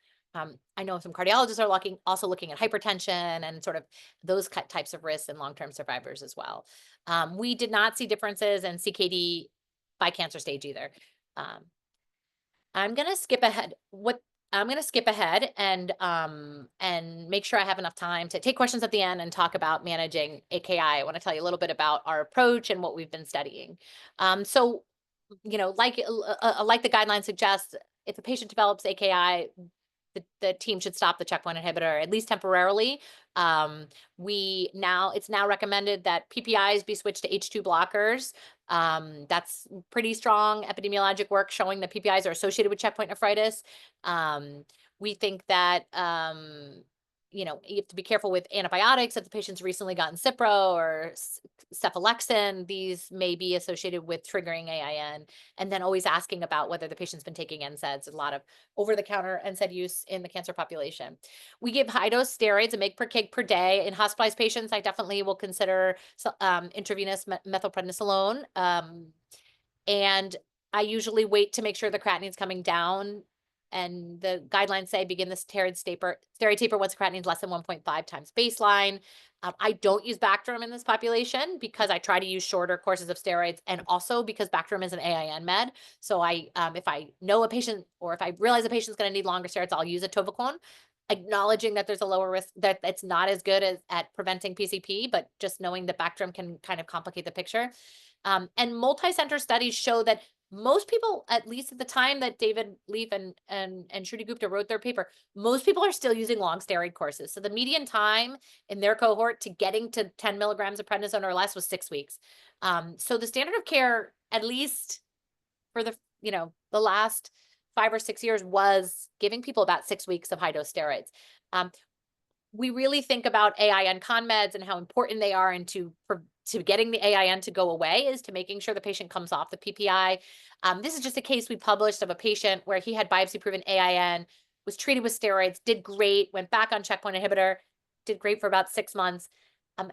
I know some cardiologists are also looking at hypertension and sort of those types of risks in long-term survivors as well. We did not see differences in CKD by cancer stage either. I'm going to skip ahead. I'm going to skip ahead and make sure I have enough time to take questions at the end and talk about managing AKI. I want to tell you a little bit about our approach and what we've been studying. So, like the guidelines suggest, if a patient develops AKI, the team should stop the checkpoint inhibitor, at least temporarily. It's now recommended that PPIs be switched to H2 blockers. That's pretty strong epidemiologic work showing that PPIs are associated with checkpoint nephritis. We think that you have to be careful with antibiotics. If the patient's recently gotten Cipro or cephalexin, these may be associated with triggering AIN. And then always asking about whether the patient's been taking NSAIDs. A lot of over-the-counter NSAID use in the cancer population. We give high-dose steroids, a mg per kg per day. In hospitalized patients, I definitely will consider intravenous methylprednisolone. And I usually wait to make sure the creatinine's coming down. And the guidelines say begin the steroid taper once creatinine is less than 1.5 times baseline. I don't use Bactrim in this population because I try to use shorter courses of steroids, and also because Bactrim is an AIN med. So if I know a patient, or if I realize a patient's going to need longer steroids, I'll use atovaquone, acknowledging that there's a lower risk, that it's not as good at preventing PCP, but just knowing that Bactrim can kind of complicate the picture. And multi-center studies show that most people, at least at the time that David Leaf and Shruti Gupta wrote their paper, most people are still using long steroid courses. So the median time in their cohort to getting to 10 milligrams of prednisone or less was 6 weeks. So the standard of care, at least for the last 5 or 6 years, was giving people about 6 weeks of high-dose steroids. We really think about AIN con meds and how important they are into getting the AIN to go away, is to making sure the patient comes off the PPI. This is just a case we published of a patient where he had biopsy-proven AIN, was treated with steroids, did great, went back on checkpoint inhibitor, did great for about 6 months,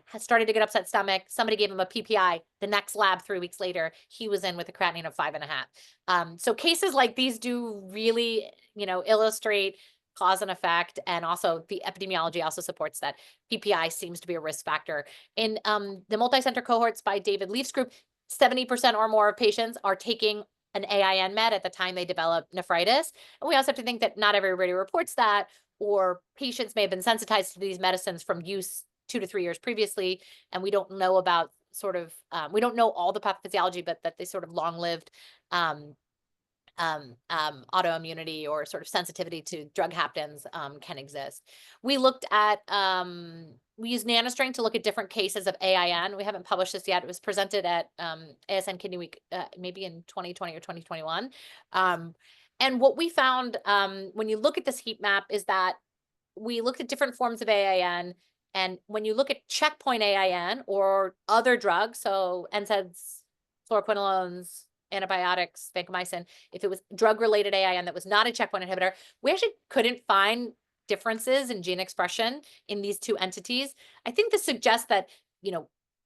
has started to get upset stomach. Somebody gave him a PPI. The next lab 3 weeks later, he was in with a creatinine of 5.5. So cases like these do really, illustrate cause and effect, and also the epidemiology also supports that PPI seems to be a risk factor. In the multi-center cohorts by David Leaf's group, 70% or more of patients are taking an AIN med at the time they develop nephritis. And we also have to think that not everybody reports that, or patients may have been sensitized to these medicines from use 2 to 3 years previously, and we don't know about we don't know all the pathophysiology, but that they sort of long-lived autoimmunity or sort of sensitivity to drug haptens can exist. We looked at, we used NanoString to look at different cases of AIN. We haven't published this yet. It was presented at ASN Kidney Week, maybe in 2020 or 2021. And what we found when you look at this heat map is that we looked at different forms of AIN. And when you look at checkpoint AIN or other drugs, so NSAIDs, fluoroquinolones, antibiotics, vancomycin, if it was drug-related AIN that was not a checkpoint inhibitor, we actually couldn't find differences in gene expression in these two entities, I think this suggests that,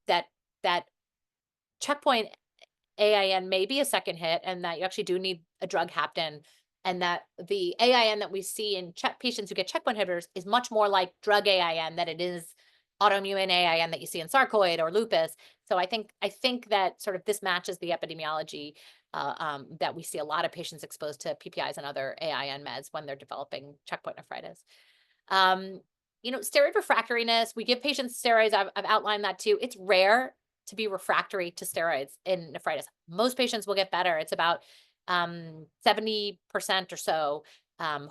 that checkpoint AIN may be a second hit, and that you actually do need a drug hapten, and that the AIN that we see in patients who get checkpoint inhibitors is much more like drug AIN than it is autoimmune AIN that you see in sarcoid or lupus. So I think that sort of this matches the epidemiology that we see a lot of patients exposed to PPIs and other AIN meds when they're developing checkpoint nephritis. Steroid refractoriness, we give patients steroids. I've outlined that too. It's rare to be refractory to steroids in nephritis. Most patients will get better. It's about 70% or so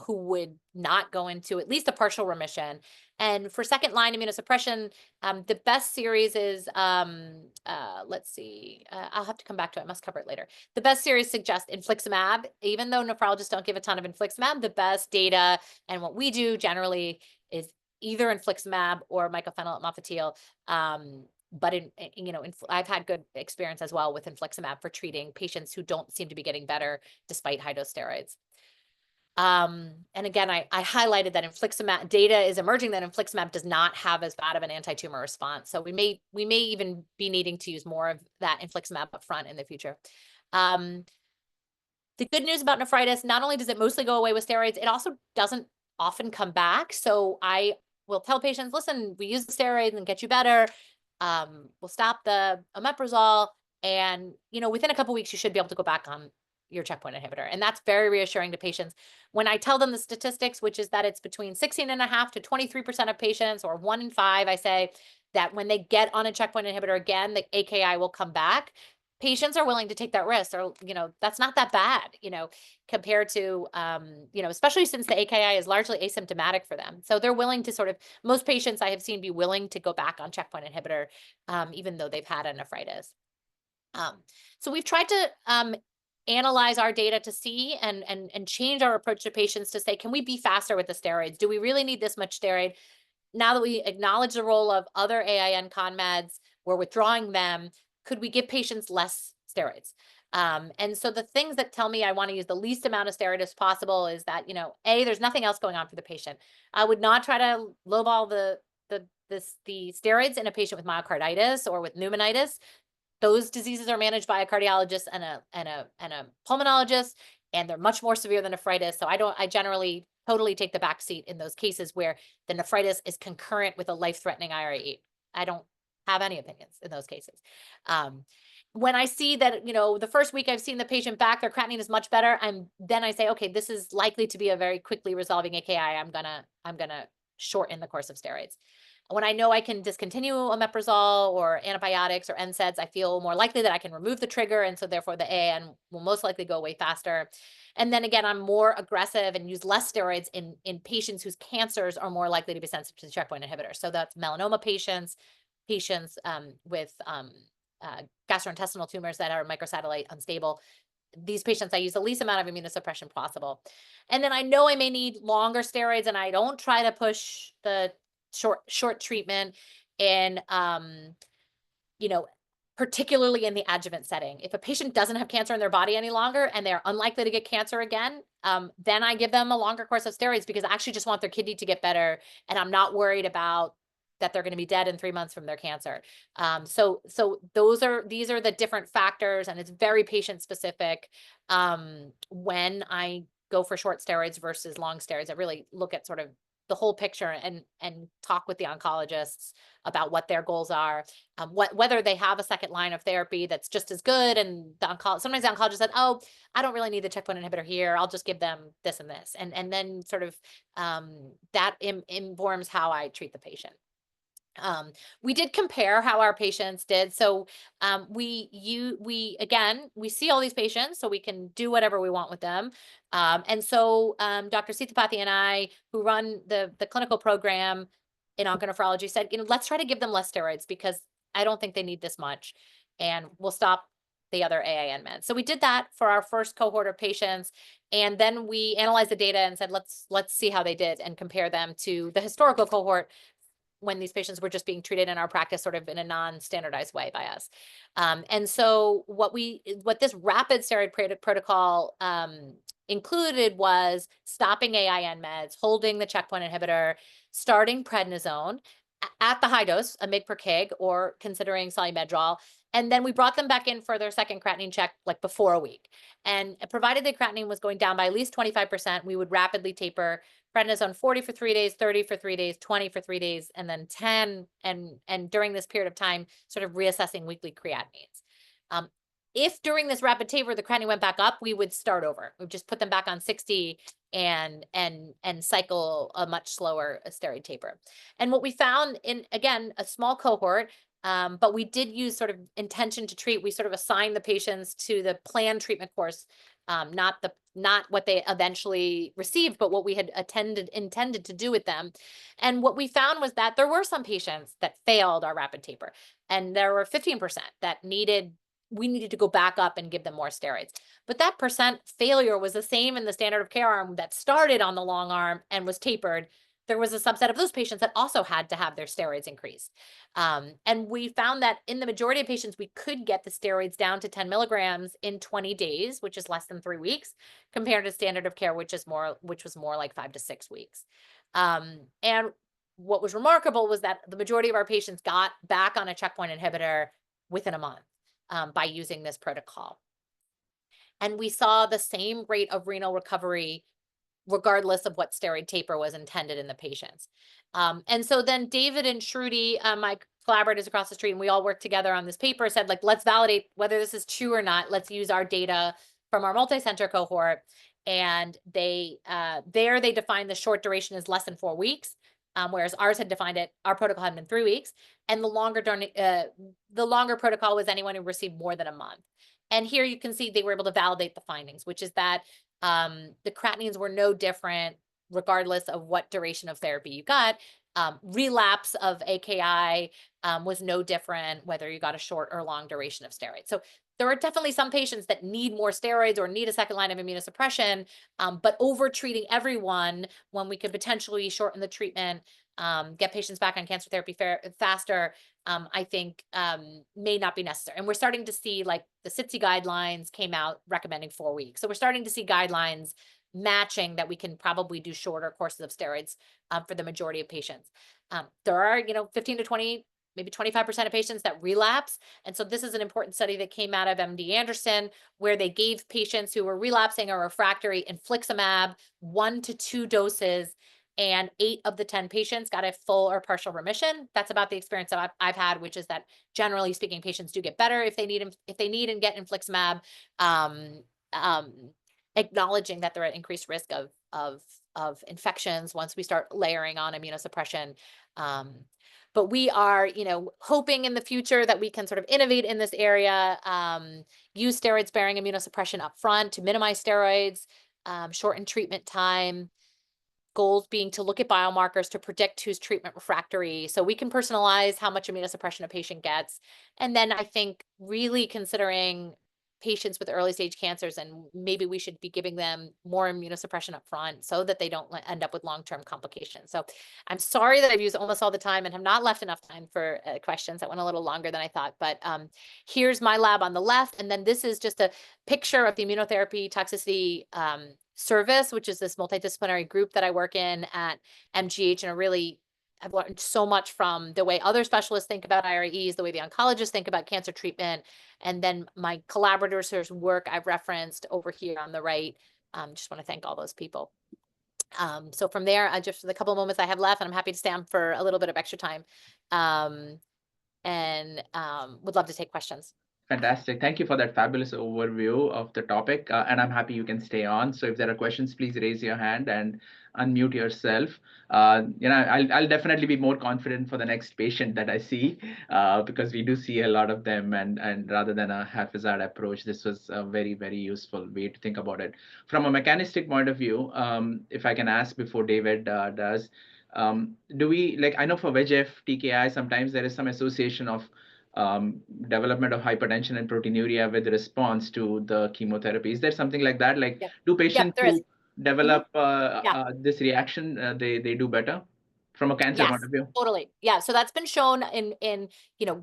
who would not go into at least a partial remission. And for second line immunosuppression, the best series is, let's see, I'll have to come back to it. I must cover it later. The best series suggests infliximab. Even though nephrologists don't give a ton of infliximab, the best data and what we do generally is either infliximab or mycophenolate mofetil. But I've had good experience as well with infliximab for treating patients who don't seem to be getting better despite high dose steroids. And again, I highlighted that infliximab data is emerging that infliximab does not have as bad of an anti-tumor response. So we may even be needing to use more of that infliximab up front in the future. The good news about nephritis, not only does it mostly go away with steroids, it also doesn't often come back. So I will tell patients, listen, we use the steroids and get you better. We'll stop the omeprazole, and within a couple of weeks you should be able to go back on your checkpoint inhibitor. And that's very reassuring to patients. When I tell them the statistics, which is that it's between 16.5% to 23% of patients, or 1 in 5, I say that when they get on a checkpoint inhibitor again, the AKI will come back. Patients are willing to take that risk, or that's not that bad, compared to especially since the AKI is largely asymptomatic for them. So they're willing to most patients I have seen be willing to go back on checkpoint inhibitor, even though they've had a nephritis. So we've tried to analyze our data to see and change our approach to patients to say, can we be faster with the steroids? Do we really need this much steroid? Now that we acknowledge the role of other AIN con meds, we're withdrawing them. Could we give patients less steroids? And so the things that tell me I want to use the least amount of steroid as possible is that, there's nothing else going on for the patient. I would not try to lowball the steroids in a patient with myocarditis or with pneumonitis. Those diseases are managed by a cardiologist and a pulmonologist, and they're much more severe than nephritis. So I generally totally take the back seat in those cases where the nephritis is concurrent with a life-threatening IRE. I don't have any opinions in those cases. When I see that, the first week I've seen the patient back, their creatinine is much better, then I say, okay, this is likely to be a very quickly resolving AKI. I'm gonna shorten the course of steroids. When I know I can discontinue omeprazole or antibiotics or NSAIDs, I feel more likely that I can remove the trigger, and so therefore the AN will most likely go away faster. And then again, I'm more aggressive and use less steroids in patients whose cancers are more likely to be sensitive to checkpoint inhibitors. So that's melanoma patients with gastrointestinal tumors that are microsatellite unstable. These patients, I use the least amount of immunosuppression possible. And then I know I may need longer steroids, and I don't try to push the short treatment in, particularly in the adjuvant setting. If a patient doesn't have cancer in their body any longer and they're unlikely to get cancer again, then I give them a longer course of steroids because I actually just want their kidney to get better, and I'm not worried about that they're going to be dead in 3 months from their cancer. So these are the different factors, and it's very patient specific when I go for short steroids versus long steroids. I really look at sort of the whole picture and talk with the oncologists about what their goals are, whether they have a second line of therapy that's just as good. And sometimes the oncologist said, oh, I don't really need the checkpoint inhibitor here. I'll just give them this and this. And then sort of that informs how I treat the patient. We did compare how our patients did. So we see all these patients, so we can do whatever we want with them. And so Dr. Sitapathy and I, who run the clinical program in onconephrology, said, let's try to give them less steroids because I don't think they need this much, and we'll stop the other AIN meds. So we did that for our first cohort of patients, and then we analyzed the data and said, let's see how they did and compare them to the historical cohort when these patients were just being treated in our practice sort of in a non-standardized way by us. And so what this rapid steroid protocol included was stopping AIN meds, holding the checkpoint inhibitor, starting prednisone at the high dose, a mg per kg, or considering solumedrol. And then we brought them back in for their second creatinine check, like before a week. And provided the creatinine was going down by at least 25%, we would rapidly taper prednisone 40 for 3 days, 30 for 3 days, 20 for 3 days, and then 10. And during this period of time, sort of reassessing weekly creatinines. If during this rapid taper, the creatinine went back up, we would start over. We would just put them back on 60 and cycle a much slower steroid taper. And what we found in, again, a small cohort, but we did use sort of intention to treat. We sort of assigned the patients to the planned treatment course, not what they eventually received, but what we had intended to do with them. And what we found was that there were some patients that failed our rapid taper, and there were 15% that we needed to go back up and give them more steroids. But that percent failure was the same in the standard of care arm that started on the long arm and was tapered. There was a subset of those patients that also had to have their steroids increased. And we found that in the majority of patients, we could get the steroids down to 10 milligrams in 20 days, which is less than 3 weeks, compared to standard of care, which was more like 5 to 6 weeks. And what was remarkable was that the majority of our patients got back on a checkpoint inhibitor within a month. By using this protocol. And we saw the same rate of renal recovery regardless of what steroid taper was intended in the patients. And so then David and Shruti, my collaborators across the street, and we all worked together on this paper, said, like, let's validate whether this is true or not. Let's use our data from our multi-center cohort. And they defined the short duration as less than 4 weeks. Whereas ours had defined it, our protocol had been 3 weeks, and the longer protocol was anyone who received more than a month. And here you can see they were able to validate the findings, which is that the creatinines were no different regardless of what duration of therapy you got. Relapse of AKI was no different whether you got a short or long duration of steroids. So there are definitely some patients that need more steroids or need a second line of immunosuppression, but over treating everyone when we could potentially shorten the treatment, get patients back on cancer therapy faster, I think may not be necessary. And we're starting to see, like, the CITSI guidelines came out recommending 4 weeks. So we're starting to see guidelines matching that we can probably do shorter courses of steroids for the majority of patients. There are, 15 to 20, maybe 25% of patients that relapse. And so this is an important study that came out of MD Anderson, where they gave patients who were relapsing or refractory infliximab 1 to 2 doses, and 8 of the 10 patients got a full or partial remission. That's about the experience that I've had, which is that generally speaking, patients do get better if they need and get infliximab, acknowledging that they're at increased risk of infections once we start layering on immunosuppression. But we are, hoping in the future that we can sort of innovate in this area, use steroid-sparing immunosuppression up front to minimize steroids, shorten treatment time, goals being to look at biomarkers to predict who's treatment refractory, so we can personalize how much immunosuppression a patient gets. And then I think really considering patients with early stage cancers, and maybe we should be giving them more immunosuppression up front so that they don't end up with long-term complications. So I'm sorry that I've used almost all the time and have not left enough time for questions. That went a little longer than I thought, but here's my lab on the left. And then this is just a picture of the immunotherapy toxicity service, which is this multidisciplinary group that I work in at MGH, and I've learned so much from the way other specialists think about IREs, the way the oncologists think about cancer treatment, and then my collaborators whose work I've referenced over here on the right. Just want to thank all those people. So from there, just the couple of moments I have left, and I'm happy to stay on for a little bit of extra time, and would love to take questions. Fantastic. Thank you for that fabulous overview of the topic. And I'm happy you can stay on. So if there are questions, please raise your hand and unmute yourself. I'll definitely be more confident for the next patient that I see, because we do see a lot of them. And rather than a haphazard approach, this was a very, very useful way to think about it. From a mechanistic point of view, if I can ask before David does, do we, like, I know for VEGF TKI, sometimes there is some association of development of hypertension and proteinuria with response to the chemotherapy. Is there something like that? Like, do patients who develop this reaction, they do better? from a cancer Yes, point of view. totally. Yeah. So that's been shown in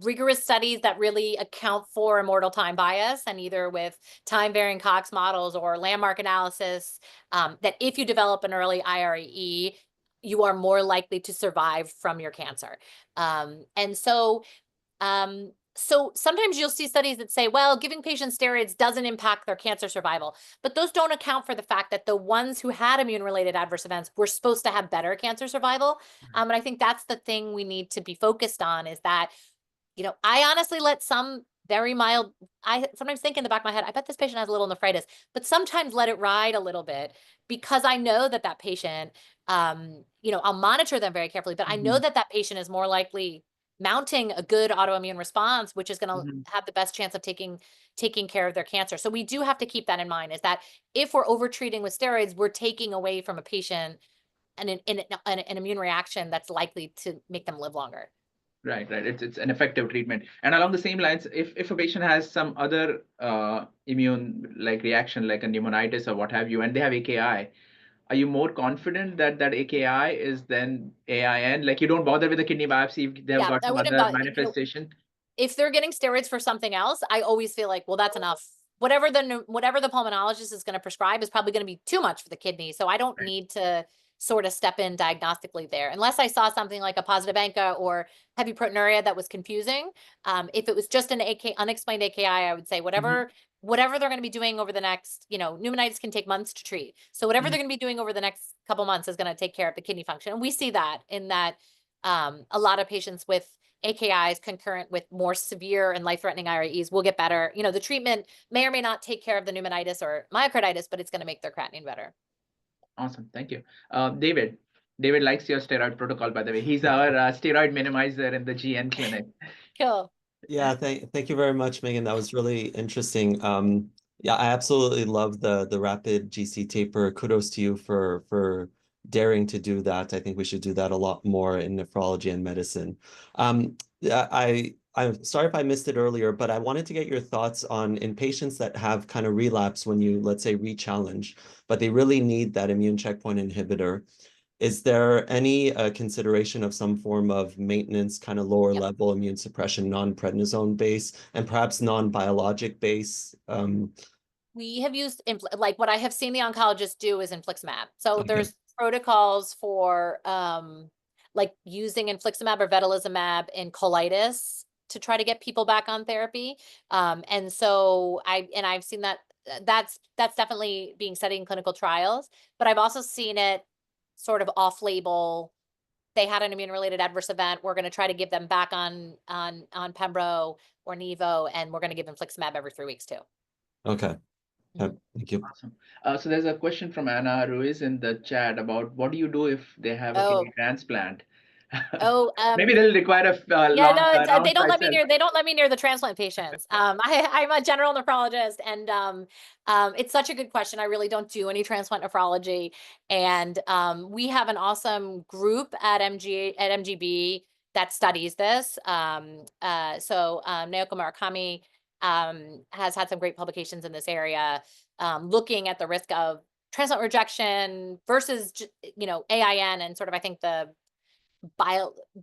rigorous studies that really account for immortal time bias, and either with time varying Cox models or landmark analysis, that if you develop an early IRE, you are more likely to survive from your cancer. And so sometimes you'll see studies that say, well, giving patients steroids doesn't impact their cancer survival, but those don't account for the fact that the ones who had immune-related adverse events were supposed to have better cancer survival. And I think that's the thing we need to be focused on, is that, I honestly let some very mild, I sometimes think in the back of my head, I bet this patient has a little nephritis, but sometimes let it ride a little bit, because I know that that patient, I'll monitor them very carefully, but I know that that patient is more likely mounting a good autoimmune response, which is going to have the best chance of taking care of their cancer. So we do have to keep that in mind, is that if we're overtreating with steroids, we're taking away from a patient an immune reaction that's likely to make them live longer. Right. It's an effective treatment. And along the same lines, if a patient has some other immune like reaction, like a pneumonitis or what have you, and they have AKI, are you more confident that that AKI is then AIN? Like, you don't bother with the kidney biopsy if they have got I some wouldn't other manifestation? if they're getting steroids for something else, I always feel like, well, that's enough. Whatever the pulmonologist is going to prescribe is probably going to be too much for the kidney. So I don't Right. need to sort of step in diagnostically there, unless I saw something like a positive ANCA or heavy proteinuria that was confusing. If it was just an unexplained AKI, I would say whatever they're going to be doing over the next, pneumonitis can take months to treat. So whatever they're going to be doing over the next couple months is going to take care of the kidney function. And we see that in that a lot of patients with AKIs concurrent with more severe and life-threatening IREs will get better. The treatment may or may not take care of the pneumonitis or myocarditis, but it's going to make their creatinine better. Awesome. Thank you. David. David likes your steroid protocol, by the way. He's our steroid minimizer in the GN clinic. Cool. Yeah, thank you very much, Megan. That was really interesting. Yeah, I absolutely love the rapid GC taper. Kudos to you for daring to do that. I think we should do that a lot more in nephrology and medicine. I'm sorry if I missed it earlier, but I wanted to get your thoughts on in patients that have kind of relapse when you, let's say, re-challenge, but they really need that immune checkpoint inhibitor. Is there any consideration of some form of maintenance, kind of lower level immune suppression, non-prednisone base, and perhaps non-biologic base? We have used, like what I have seen the oncologist do is infliximab. So there's protocols for like using infliximab or vedolizumab in colitis to try to get people back on therapy. And so I've seen that that's definitely being studied in clinical trials, but I've also seen it sort of off-label. They had an immune-related adverse event. We're going to try to give them back on Pembro or Nivo, and we're going to give infliximab every 3 weeks too. Okay. Thank you. Awesome. So there's a question from Anna Ruiz in the chat about what do you do if they have a kidney transplant? Maybe they'll require a yeah, long no, they don't let me cycle. They don't let me near the transplant patients. I'm a general nephrologist, and it's such a good question. I really don't do any transplant nephrology, and we have an awesome group at MGB that studies this. So Naoko Murakami has had some great publications in this area, looking at the risk of transplant rejection versus AIN, and sort of I think the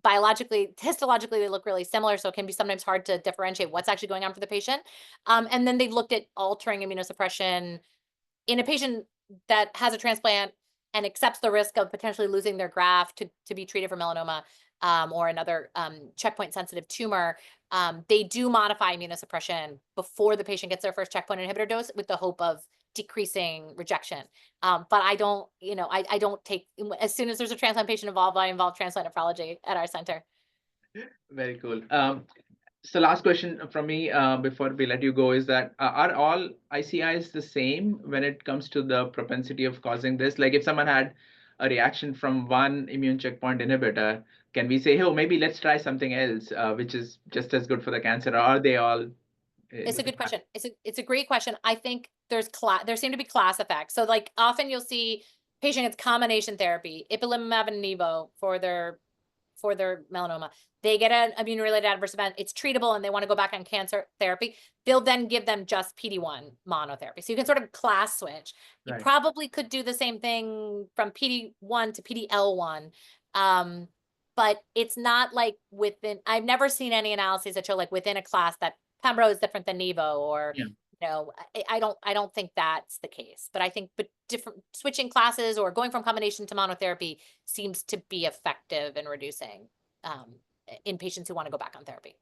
biologically, histologically, they look really similar, so it can be sometimes hard to differentiate what's actually going on for the patient. And then they've looked at altering immunosuppression in a patient that has a transplant and accepts the risk of potentially losing their graft to be treated for melanoma or another checkpoint sensitive tumor. They do modify immunosuppression before the patient gets their first checkpoint inhibitor dose with the hope of decreasing rejection. But I don't, I don't take, as soon as there's a transplant patient involved, I involve transplant nephrology at our center. Very cool. So last question from me before we let you go is that are all ICIs the same when it comes to the propensity of causing this? Like if someone had a reaction from one immune checkpoint inhibitor, can we say, oh, maybe let's try something else, which is just as good for the cancer? Or are they all? It's a good question. It's a great question. I think there seem to be class effects. So like often you'll see patient gets combination therapy, ipilimumab and Nivo for their melanoma. They get an immune-related adverse event. It's treatable and they want to go back on cancer therapy. They'll then give them just PD-1 monotherapy. So you can sort of class switch. You probably could do the same thing from PD-1 to PD-L1. but it's not like within, I've never seen any analyses that show like within a class that pembro is different than nivo, or Yeah. I don't think that's the case. But I think different switching classes or going from combination to monotherapy seems to be effective in reducing in patients who want to go back on therapy.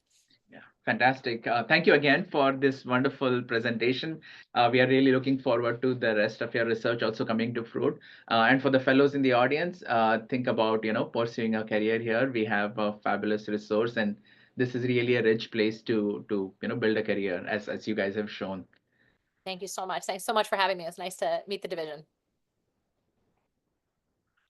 Yeah, fantastic. Thank you again for this wonderful presentation. We are really looking forward to the rest of your research also coming to fruit. And for the fellows in the audience, think about, pursuing a career here. We have a fabulous resource, and this is really a rich place to build a career, as you guys have shown. Thank you so much. Thanks so much for having me. It was nice to meet the division.